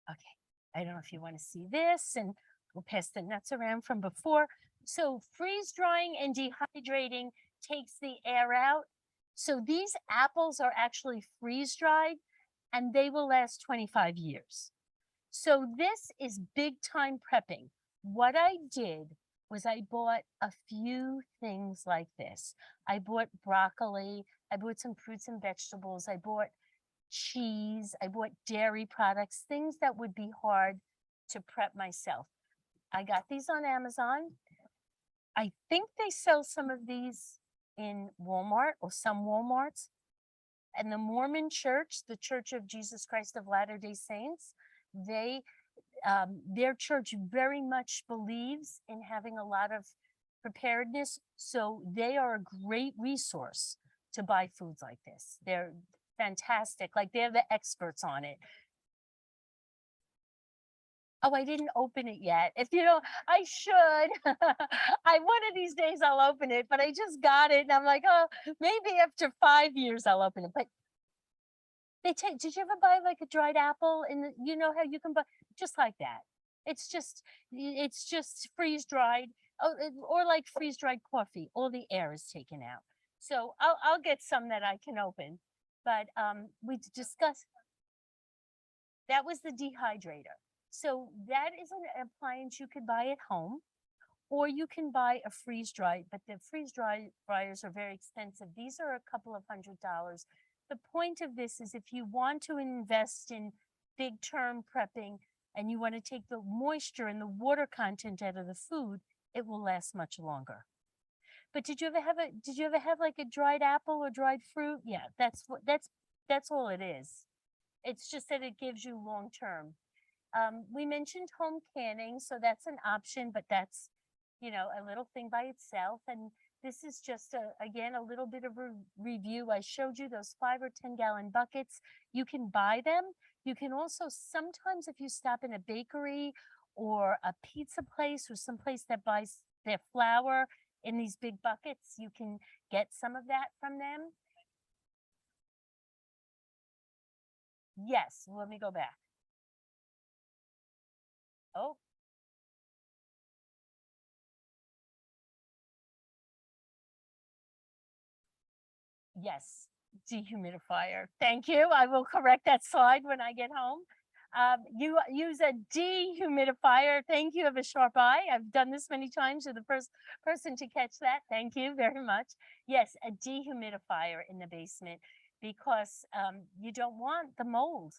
Okay, I don't know if you want to see this, and we'll pass the nuts around from before. So freeze drying and dehydrating takes the air out. So these apples are actually freeze dried and they will last 25 years. So this is big time prepping. What I did was I bought a few things like this. I bought broccoli, I bought some fruits and vegetables, I bought cheese, I bought dairy products, things that would be hard to prep myself. I got these on Amazon. I think they sell some of these in Walmart or some Walmarts. And the Mormon Church, the Church of Jesus Christ of Latter-day Saints, their church very much believes in having a lot of preparedness. So they are a great resource to buy foods like this. They're fantastic. Like they're the experts on it. Oh, I didn't open it yet. If you know, I should. One of these days I'll open it, but I just got it and I'm like, oh, maybe after 5 years I'll open it. But did you ever buy like a dried apple and you know how you can buy just like that? It's just freeze dried, or like freeze dried coffee. All the air is taken out. So I'll get some that I can open. But we discussed that was the dehydrator. So that is an appliance you could buy at home, or you can buy a freeze dry, but the freeze dry dryers are very expensive. These are a couple of $100s. The point of this is if you want to invest in big term prepping and you want to take the moisture and the water content out of the food, it will last much longer. But did you ever have like a dried apple or dried fruit? Yeah, that's all it is. It's just that it gives you long term. We mentioned home canning, so that's an option, but that's, a little thing by itself. And this is just again, a little bit of a review. I showed you those 5 or 10 gallon buckets. You can buy them. You can also sometimes, if you stop in a bakery or a pizza place or someplace that buys their flour in these big buckets, you can get some of that from them. Yes, let me go back. Oh, yes, dehumidifier. Thank you. I will correct that slide when I get home. You use a dehumidifier. Thank you. Have a sharp eye. I've done this many times. You're the first person to catch that. Thank you very much. Yes, a dehumidifier in the basement because you don't want the mold.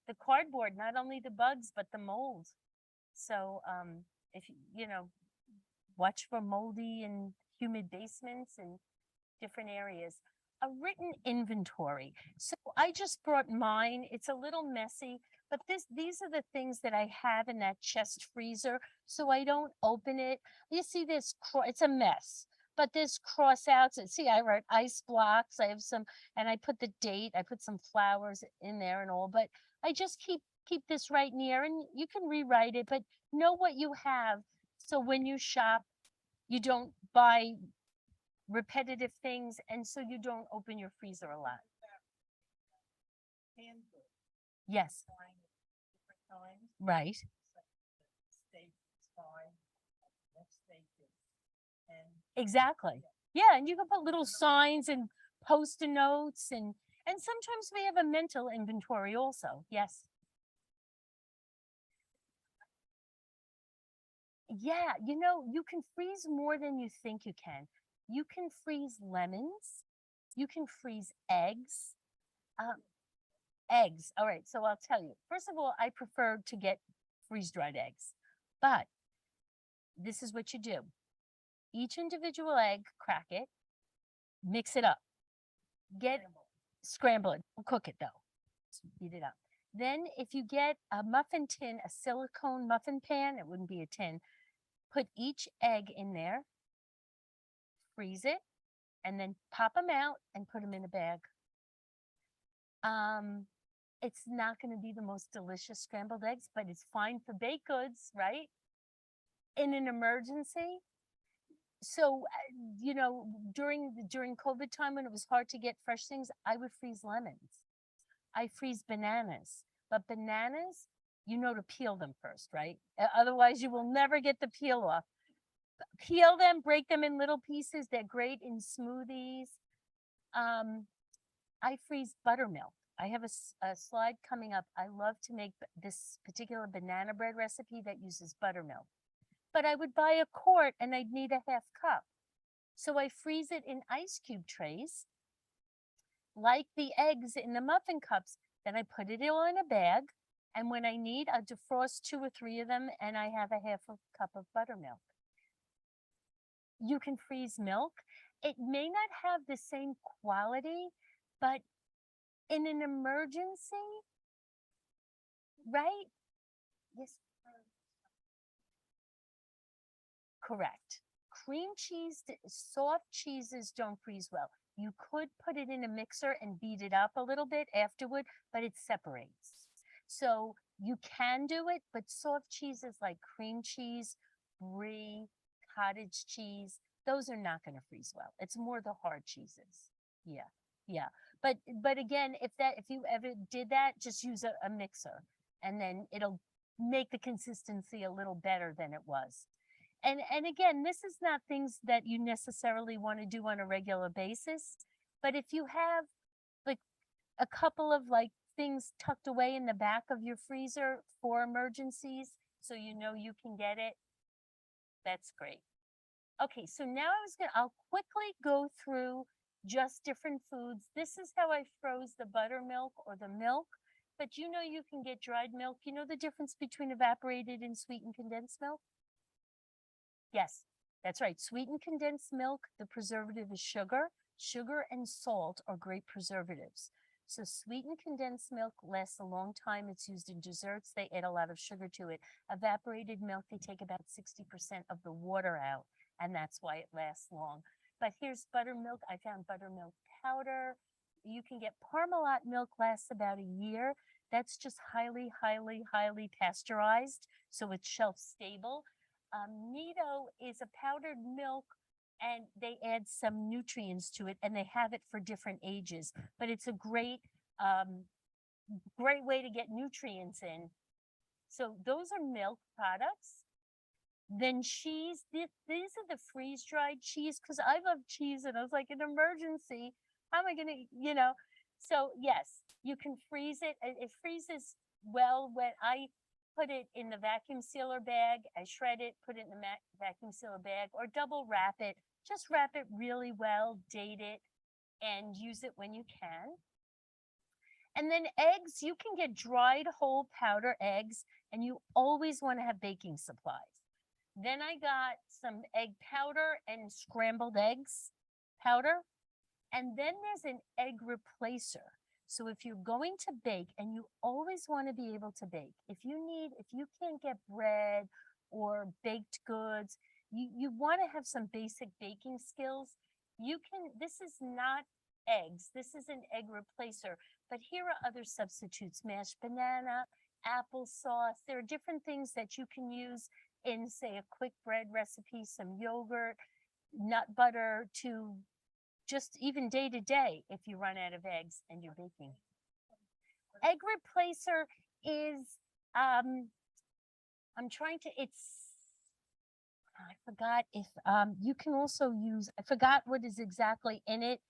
The cardboard, not only the bugs but the mold. So if watch for moldy and humid basements and different areas. A written inventory. So I just brought mine. It's a little messy, but these are the things that I have in that chest freezer, so I don't open it. You see this, it's a mess, but there's cross outs. And see, I wrote ice blocks. I have some, and I put the date. I put some flowers in there and all, but I just keep this right near, and you can rewrite it, but know what you have. So when you shop, you don't buy repetitive things, and so you don't open your freezer a lot. Canned goods, Yes, buying at different times, right. such as steak is fine, next steak is, and Exactly. Yeah, and you can put little signs and post-it notes, and sometimes we have a mental inventory also. Yes. Yeah, you can freeze more than you think you can. You can freeze lemons. You can freeze eggs. Um, eggs. All right, so I'll tell you. First of all, I prefer to get freeze-dried eggs, but this is what you do. Each individual egg, crack it, mix it up, get scramble it. Don't cook it though. Just beat it up. Then if you get a muffin tin, a silicone muffin pan, it wouldn't be a tin, put each egg in there, freeze it, and then pop them out and put them in a bag. It's not going to be the most delicious scrambled eggs, but it's fine for baked goods, right? In an emergency. So, during COVID time when it was hard to get fresh things, I would freeze lemons. I freeze bananas, but bananas, to peel them first, right? Otherwise, you will never get the peel off. Peel them, break them in little pieces. They're great in smoothies. I freeze buttermilk. I have a slide coming up. I love to make this particular banana bread recipe that uses buttermilk. But I would buy a quart and I'd need a half cup. So I freeze it in ice cube trays, like the eggs in the muffin cups. Then I put it all in a bag. And when I need, I defrost 2 or 3 of them and I have a half a cup of buttermilk. You can freeze milk. It may not have the same quality, but in an emergency, right? Yes. Correct. Cream cheese, soft cheeses don't freeze well. You could put it in a mixer and beat it up a little bit afterward, but it separates. So you can do it, but soft cheeses like cream cheese, brie, cottage cheese, those are not going to freeze well. It's more the hard cheeses. Yeah. Yeah. But again, if you ever did that, just use a mixer and then it'll make the consistency a little better than it was. And again, this is not things that you necessarily want to do on a regular basis, but if you have like a couple of like things tucked away in the back of your freezer for emergencies so you know you can get it. That's great. Okay, so now I'll quickly go through just different foods. This is how I froze the buttermilk or the milk, but you know you can get dried milk. You know the difference between evaporated and sweetened condensed milk? Yes, that's right. Sweetened condensed milk, the preservative is sugar. Sugar and salt are great preservatives. So sweetened condensed milk lasts a long time. It's used in desserts. They add a lot of sugar to it. Evaporated milk, they take about 60% of the water out, and that's why it lasts long. But here's buttermilk. I found buttermilk powder. You can get Parmalat milk, lasts about a year. That's just highly, highly, highly pasteurized, so it's shelf stable. Nido is a powdered milk and they add some nutrients to it and they have it for different ages, but it's a great way to get nutrients in. So those are milk products. Then cheese, these are the freeze dried cheese because I love cheese and I was like, an emergency. How am I going to? So yes, you can freeze it. It freezes well when I put it in the vacuum sealer bag. I shred it, put it in the vacuum sealer bag or double wrap it. Just wrap it really well, date it, and use it when you can. And then eggs, you can get dried whole powder eggs, and you always want to have baking supplies. Then I got some egg powder and scrambled eggs powder. And then there's an egg replacer. So if you're going to bake, and you always want to be able to bake, if you can't get bread or baked goods, you want to have some basic baking skills. This is not eggs, this is an egg replacer, but here are other substitutes: mashed banana, applesauce. There are different things that you can use in, say, a quick bread recipe, some yogurt, nut butter, to just even day to day if you run out of eggs and you're baking. Egg replacer is, I'm trying to, I forgot if, you can also use, I forgot what is exactly in it.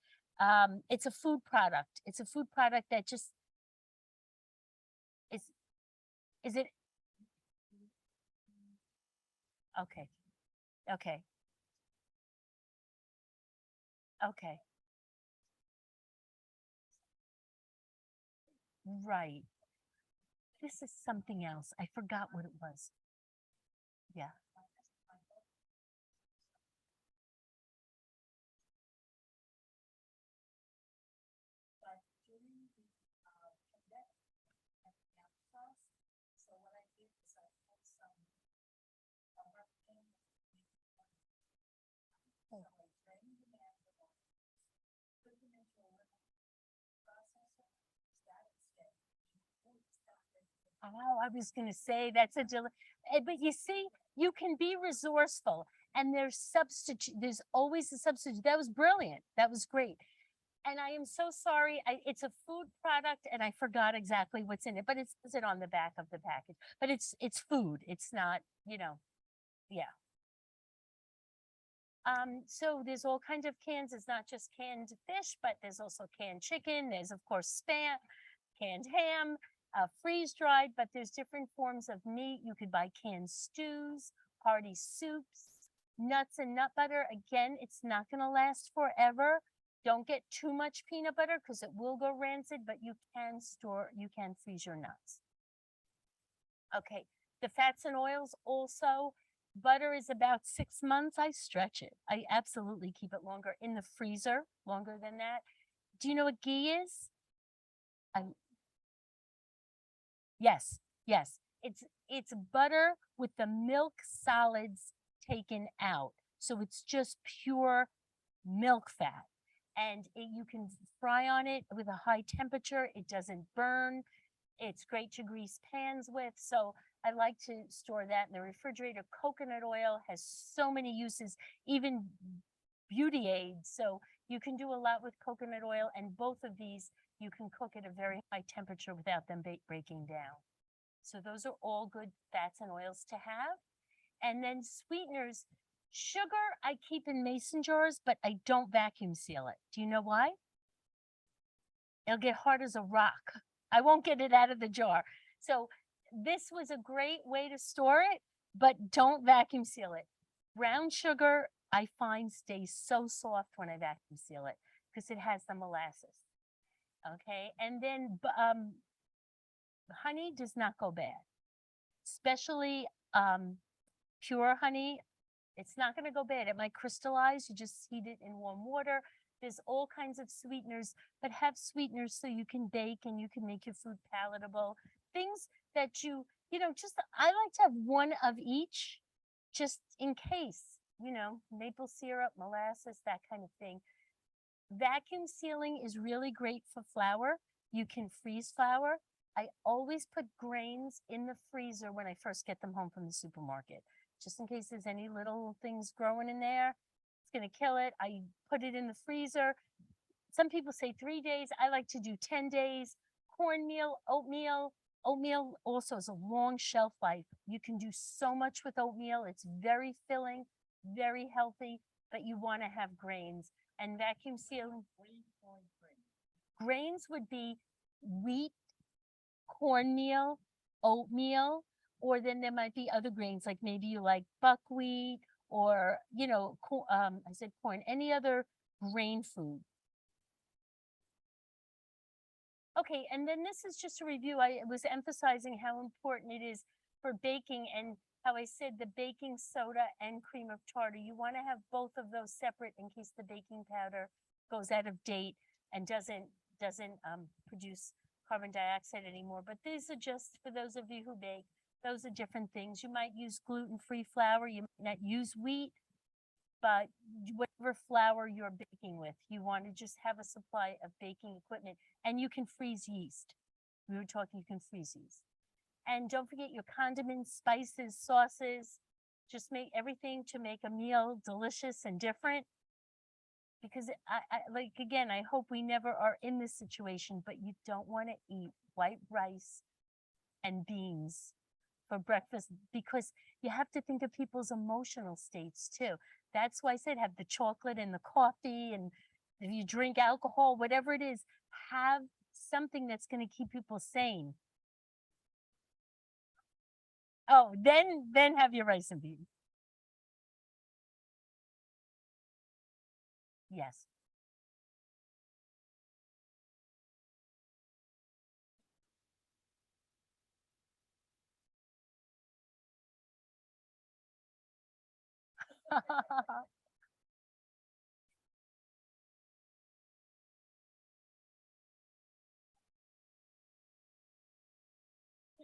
It's a food product. It's a food product that just is it? Okay. Okay. Okay. Right. This is something else. I forgot what it was. Yeah. But during the pandemic and the applesauce, so what I did is I put some hurricane. So I drained the mango, put them into a little processor, that instead. Oh, I was going to say that's but you see, you can be resourceful, and there's substitute. There's always a substitute. That was brilliant. That was great. And I am so sorry. It's a food product, and I forgot exactly what's in it, but it says it on the back of the package. But it's food. It's not, yeah. So there's all kinds of cans. It's not just canned fish, but there's also canned chicken. There's of course spam, canned ham, freeze dried, but there's different forms of meat. You could buy canned stews, hearty soups, nuts and nut butter. Again, it's not going to last forever. Don't get too much peanut butter because it will go rancid, but you can freeze your nuts. Okay, the fats and oils also. Butter is about 6 months. I stretch it. I absolutely keep it longer in the freezer, longer than that. Do you know what ghee is? Yes, yes. It's butter with the milk solids taken out. So it's just pure milk fat. And you can fry on it with a high temperature. It doesn't burn. It's great to grease pans with. So I like to store that in the refrigerator. Coconut oil has so many uses, even beauty aids. So you can do a lot with coconut oil, and both of these you can cook at a very high temperature without them breaking down. So those are all good fats and oils to have. And then sweeteners, sugar I keep in mason jars, but I don't vacuum seal it. Do you know why? It'll get hard as a rock. I won't get it out of the jar. So this was a great way to store it, but don't vacuum seal it. Brown sugar, I find, stays so soft when I vacuum seal it because it has the molasses. Okay, and then honey does not go bad, especially pure honey. It's not going to go bad. It might crystallize. You just heat it in warm water. There's all kinds of sweeteners, but have sweeteners so you can bake and you can make your food palatable. Things that just I like to have one of each just in case, maple syrup, molasses, that kind of thing. Vacuum sealing is really great for flour. You can freeze flour. I always put grains in the freezer when I first get them home from the supermarket, just in case there's any little things growing in there. It's going to kill it. I put it in the freezer. Some people say 3 days. I like to do 10 days. Cornmeal, oatmeal. Oatmeal also has a long shelf life. You can do so much with oatmeal. It's very filling, very healthy, but you want to have grains. And vacuum sealing. Grains would be wheat, cornmeal, oatmeal, or then there might be other grains, like maybe you like buckwheat or, I said corn, any other grain food. Okay, and then this is just a review. I was emphasizing how important it is for baking and how I said the baking soda and cream of tartar. You want to have both of those separate in case the baking powder goes out of date and doesn't produce carbon dioxide anymore. But these are just for those of you who bake. Those are different things. You might use gluten-free flour. You might not use wheat, but whatever flour you're baking with, you want to just have a supply of baking equipment. And you can freeze yeast. We were talking, you can freeze yeast. And don't forget your condiments, spices, sauces. Just make everything to make a meal delicious and different. Because I hope we never are in this situation, but you don't want to eat white rice and beans for breakfast because you have to think of people's emotional states too. That's why I said have the chocolate and the coffee, and if you drink alcohol, whatever it is, have something that's going to keep people sane. Oh, then have your rice and beans. Yes.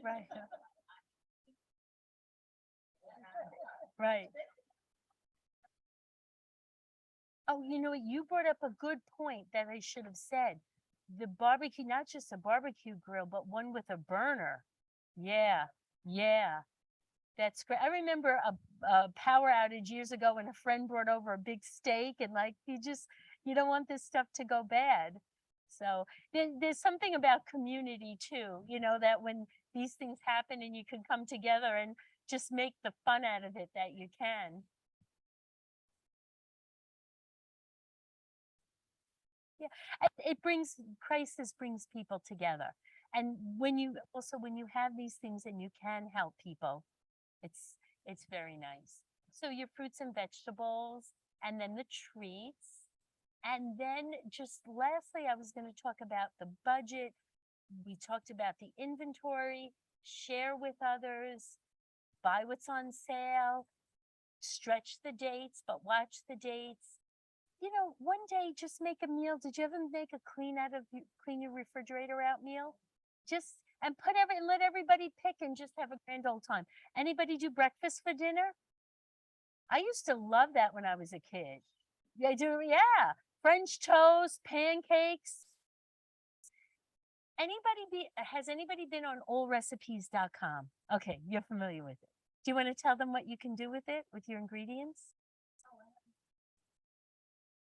Right. Right. Oh, you brought up a good point that I should have said. The barbecue, not just a barbecue grill, but one with a burner. Yeah, yeah, that's great. I remember a power outage years ago when a friend brought over a big steak and you don't want this stuff to go bad. So there's something about community too, that when these things happen and you can come together and just make the fun out of it that you can. Yeah, crisis brings people together. And when you have these things and you can help people, it's very nice. So your fruits and vegetables, and then the treats. And then just lastly, I was going to talk about the budget. We talked about the inventory, share with others, buy what's on sale, stretch the dates, but watch the dates. One day just make a meal. Did you ever make a clean your refrigerator out meal? Just and let everybody pick and just have a grand old time. Anybody do breakfast for dinner? I used to love that when I was a kid. I do, yeah. French toast, pancakes. Has anybody been on allrecipes.com? Okay, you're familiar with it. Do you want to tell them what you can do with it, with your ingredients?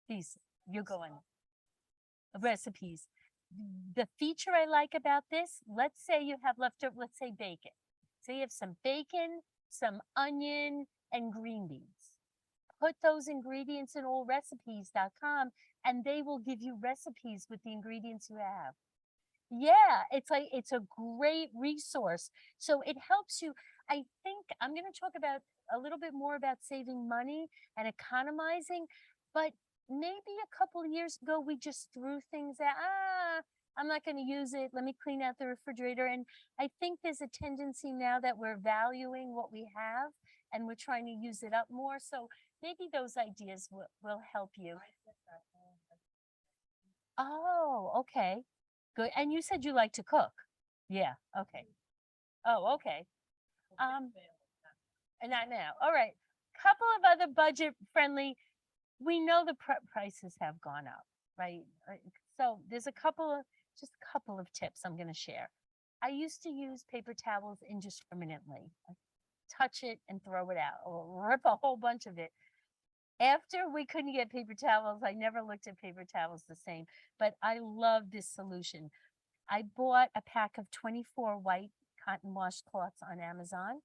Please, you go on. Recipes. The feature I like about this, let's say you have leftover, let's say bacon. So you have some bacon, some onion, and green beans. put those ingredients in allrecipes.com and they will give you recipes with the ingredients you have. Yeah, it's like it's a great resource. So it helps you. I think I'm going to talk about a little bit more about saving money and economizing, but maybe a couple of years ago we just threw things out. I'm not going to use it. Let me clean out the refrigerator. And I think there's a tendency now that we're valuing what we have and we're trying to use it up more. So maybe those ideas will help you. Oh, okay. Good. And you said you like to cook. Yeah. Okay. Oh, okay. And not now. All right. Couple of other budget friendly. We know the prices have gone up, right? So there's just a couple of tips I'm going to share. I used to use paper towels indiscriminately. I touch it and throw it out or rip a whole bunch of it. After we couldn't get paper towels, I never looked at paper towels the same, but I love this solution. I bought a pack of 24 white cotton washcloths on Amazon.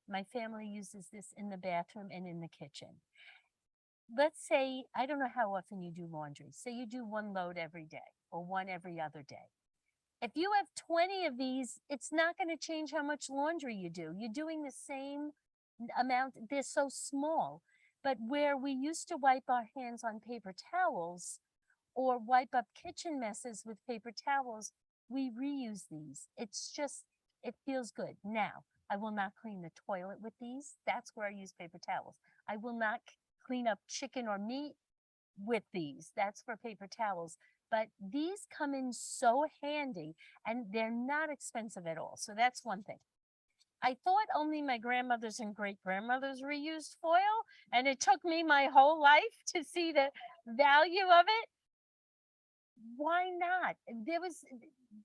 My family uses this in the bathroom and in the kitchen. Let's say, I don't know how often you do laundry. Say you do one load every day or one every other day. If you have 20 of these, it's not going to change how much laundry you do. You're doing the same amount. They're so small. But where we used to wipe our hands on paper towels or wipe up kitchen messes with paper towels, we reuse these. It's just, it feels good. Now, I will not clean the toilet with these. That's where I use paper towels. I will not clean up chicken or meat with these. That's for paper towels. But these come in so handy and they're not expensive at all. So that's one thing. I thought only my grandmothers and great grandmothers reused foil, and it took me my whole life to see the value of it. Why not?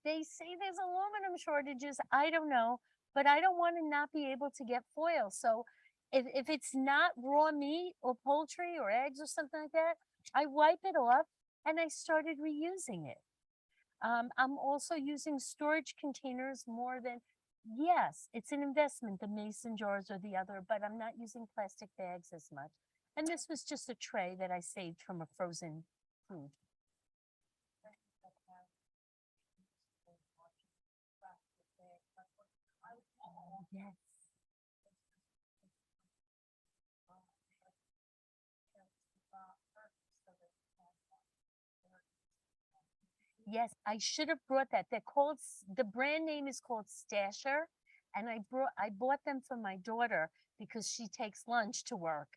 They say there's aluminum shortages. I don't know, but I don't want to not be able to get foil. So if it's not raw meat or poultry or eggs or something like that, I wipe it off and I started reusing it. I'm also using storage containers more than, yes, it's an investment, the mason jars or the other, but I'm not using plastic bags as much. And this was just a tray that I saved from a frozen food. Yes. Yes, I should have brought that. They're called, the brand name is called Stasher. And I bought them for my daughter because she takes lunch to work.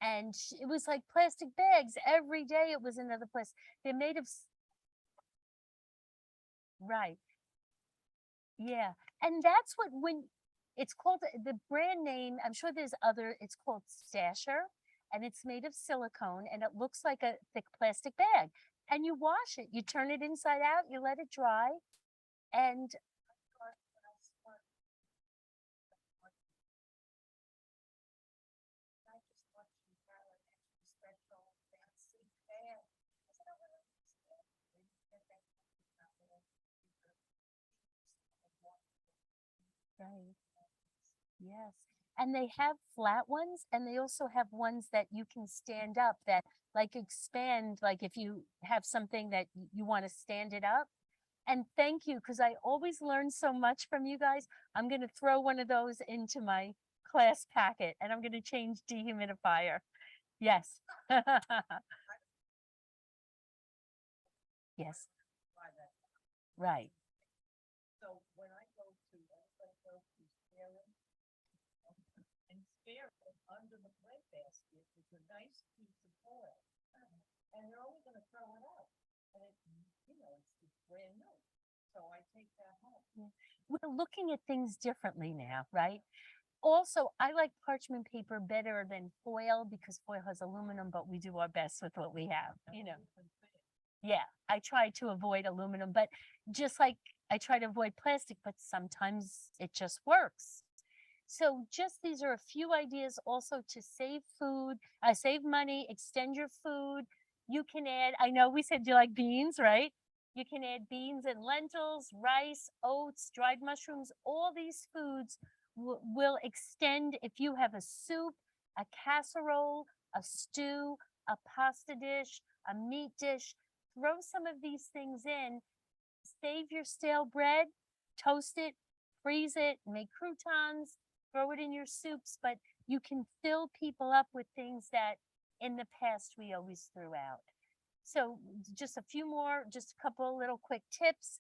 And it was like plastic bags. Every day it was another place. They're made of, right. Yeah. And that's what, when it's called the brand name, I'm sure there's other, it's called Stasher and it's made of silicone and it looks like a thick plastic bag. And you wash it, you turn it inside out, you let it dry. And right. Yes. And they have flat ones and they also have ones that you can stand up that like expand, like if you have something that you want to stand it up. And thank you, because I always learn so much from you guys. I'm going to throw one of those into my class packet and I'm going to change dehumidifier. Yes. Yes. Right. So when I go to, everybody goes to and spare it under the breadbasket is a nice piece of foil. And they're only gonna throw it out. And it, it's brand new. So I take that home. Yeah. We're looking at things differently now, right? Also, I like parchment paper better than foil because foil has aluminum, but we do our best with what we have, Yeah, I try to avoid aluminum, but just like I try to avoid plastic, but sometimes it just works. So just these are a few ideas also to save food, save money, extend your food. You can add, I know we said you like beans, right? You can add beans and lentils, rice, oats, dried mushrooms. All these foods will extend if you have a soup, a casserole, a stew, a pasta dish, a meat dish. Throw some of these things in, save your stale bread, toast it, freeze it, make croutons, throw it in your soups, but you can fill people up with things that in the past we always threw out. So just a few more, just a couple little quick tips.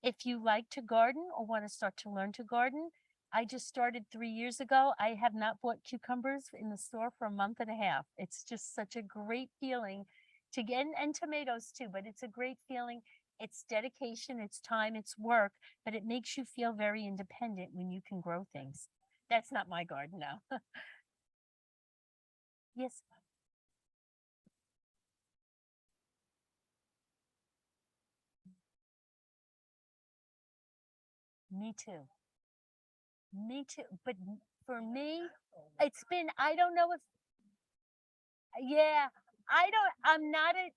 If you like to garden or want to start to learn to garden, I just started 3 years ago. I have not bought cucumbers in the store for a month and a half. It's just such a great feeling to get, and tomatoes too, but it's a great feeling. It's dedication, it's time, it's work, but it makes you feel very independent when you can grow things. That's not my garden now. Yes, me too. Me too. But for me, it's been, I don't know if, yeah, I'm not a,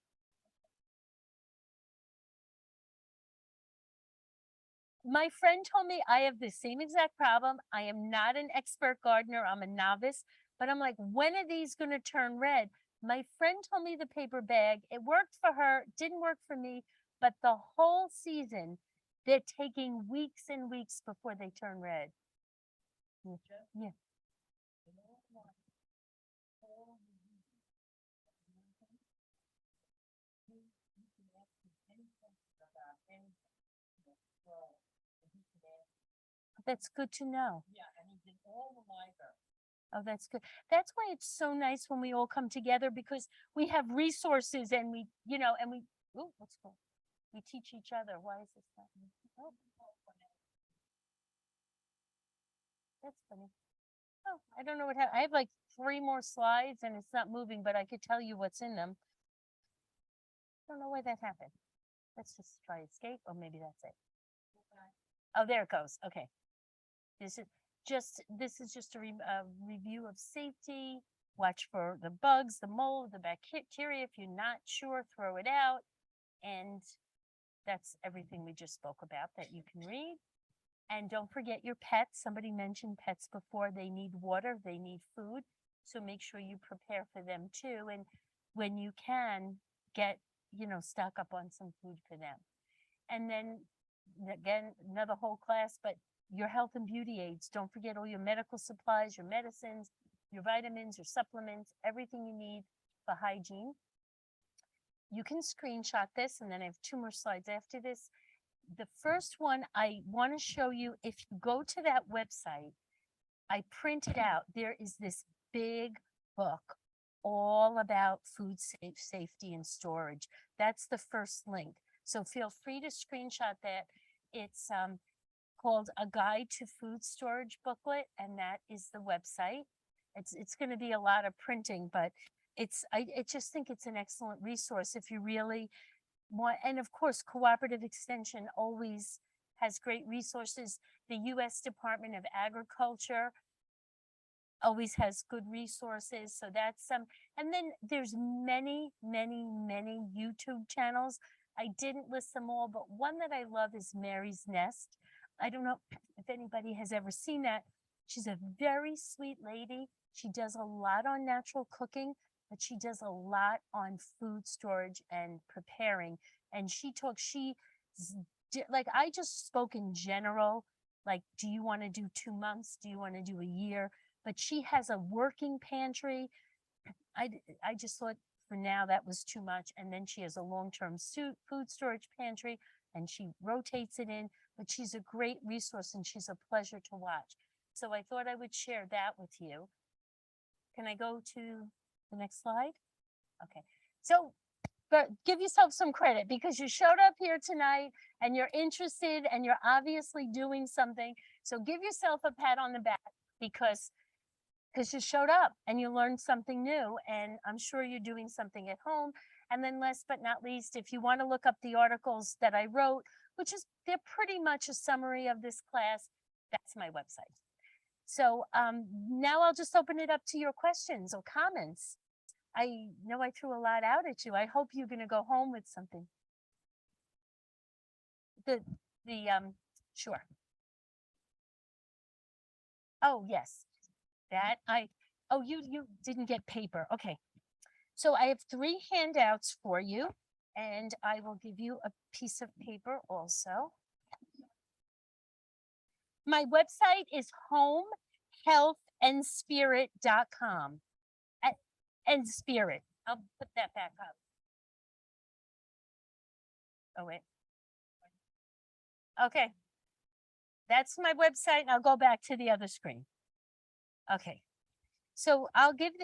my friend told me I have the same exact problem. I am not an expert gardener. I'm a novice, but I'm like, when are these going to turn red? My friend told me the paper bag. It worked for her, didn't work for me, but the whole season, they're taking weeks and weeks before they turn red. Yeah. Yeah. You know what? All the reasons you can ask him any question about anything, grow, and he can answer. That's good to know. Yeah, and he's in all the library. Oh, that's good. That's why it's so nice when we all come together because we have resources and we, and we, oh, what's cool? We teach each other. Why is this not? Oh, that's funny. Oh, I don't know what happened. I have like 3 more slides and it's not moving, but I could tell you what's in them. I don't know why that happened. Let's just try escape. Oh, maybe that's it. Oh, there it goes. Okay. This is just a review of safety. Watch for the bugs, the mold, the bacteria. If you're not sure, throw it out. And that's everything we just spoke about that you can read. And don't forget your pets. Somebody mentioned pets before. They need water, they need food. So make sure you prepare for them too. And when you can, get, stock up on some food for them. And then again, another whole class, but your health and beauty aids. Don't forget all your medical supplies, your medicines, your vitamins, your supplements, everything you need for hygiene. You can screenshot this, and then I have 2 more slides after this. The first one I want to show you, if you go to that website, I printed out, there is this big book all about food safety and storage. That's the first link. So feel free to screenshot that. It's called A Guide to Food Storage Booklet, and that is the website. It's going to be a lot of printing, but I just think it's an excellent resource if you really want. And of course, Cooperative Extension always has great resources. The U.S. Department of Agriculture always has good resources. So that's and then there's many, many, many YouTube channels. I didn't list them all, but one that I love is Mary's Nest. I don't know if anybody has ever seen that. She's a very sweet lady. She does a lot on natural cooking, but she does a lot on food storage and preparing. And like, I just spoke in general, like, do you want to do 2 months? Do you want to do a year? But she has a working pantry. I just thought for now that was too much. And then she has a long-term food storage pantry and she rotates it in, but she's a great resource and she's a pleasure to watch. So I thought I would share that with you. Can I go to the next slide? Okay. So, but give yourself some credit because you showed up here tonight and you're interested and you're obviously doing something. So give yourself a pat on the back because you showed up and you learned something new, and I'm sure you're doing something at home. And then last but not least, if you want to look up the articles that I wrote, they're pretty much a summary of this class, that's my website. So now I'll just open it up to your questions or comments. I know I threw a lot out at you. I hope you're going to go home with something. Sure. Oh, yes. Oh, you didn't get paper. Okay. So I have 3 handouts for you, and I will give you a piece of paper also. My website is homehealthandspirit.com. And spirit. I'll put that back up. Oh, wait. Okay. That's my website, and I'll go back to the other screen. Okay. So I'll give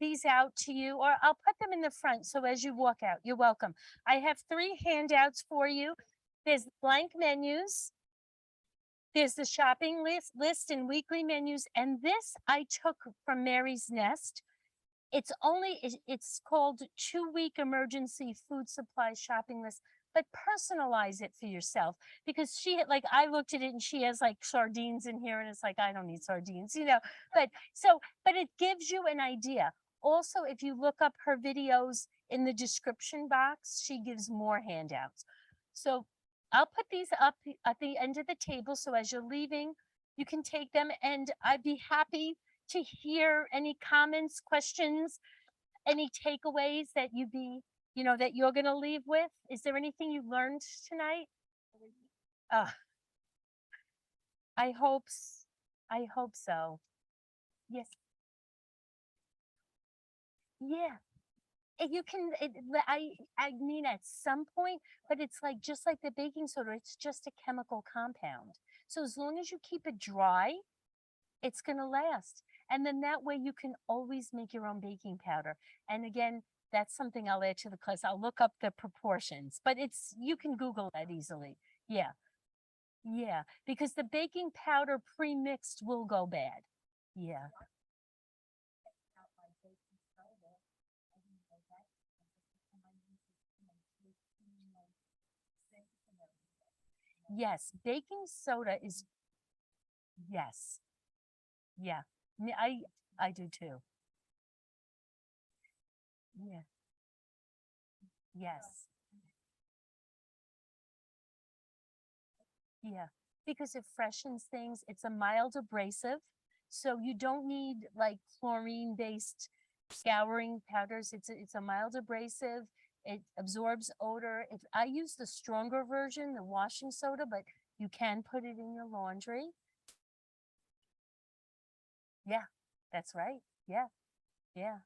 these out to you, or I'll put them in the front. So as you walk out, you're welcome. I have 3 handouts for you. There's blank menus. There's the shopping list and weekly menus. And this I took from Mary's Nest. It's called 2-week emergency food supply shopping list, but personalize it for yourself, because I looked at it and she has like sardines in here and it's like, I don't need sardines, but it gives you an idea. Also, if you look up her videos in the description box, she gives more handouts. So I'll put these up at the end of the table. So as you're leaving, you can take them, and I'd be happy to hear any comments, questions, any takeaways that that you're going to leave with. Is there anything you learned tonight? Uh, I hope so. Yes. Yeah. You can, I mean, at some point, but it's like, just like the baking soda, it's just a chemical compound. So as long as you keep it dry, it's going to last. And then that way you can always make your own baking powder. And again, that's something I'll add to the class. I'll look up the proportions, but you can Google that easily. Yeah. Yeah. Because the baking powder pre-mixed will go bad. Yeah. Yes. Baking soda is, yes. Yeah. I do too. Yeah. Yes. Yeah, because it freshens things. It's a mild abrasive, so you don't need like chlorine-based scouring powders. It's a mild abrasive. It absorbs odor. If I use the stronger version, the washing soda, but you can put it in your laundry. Yeah, that's right. Yeah, yeah.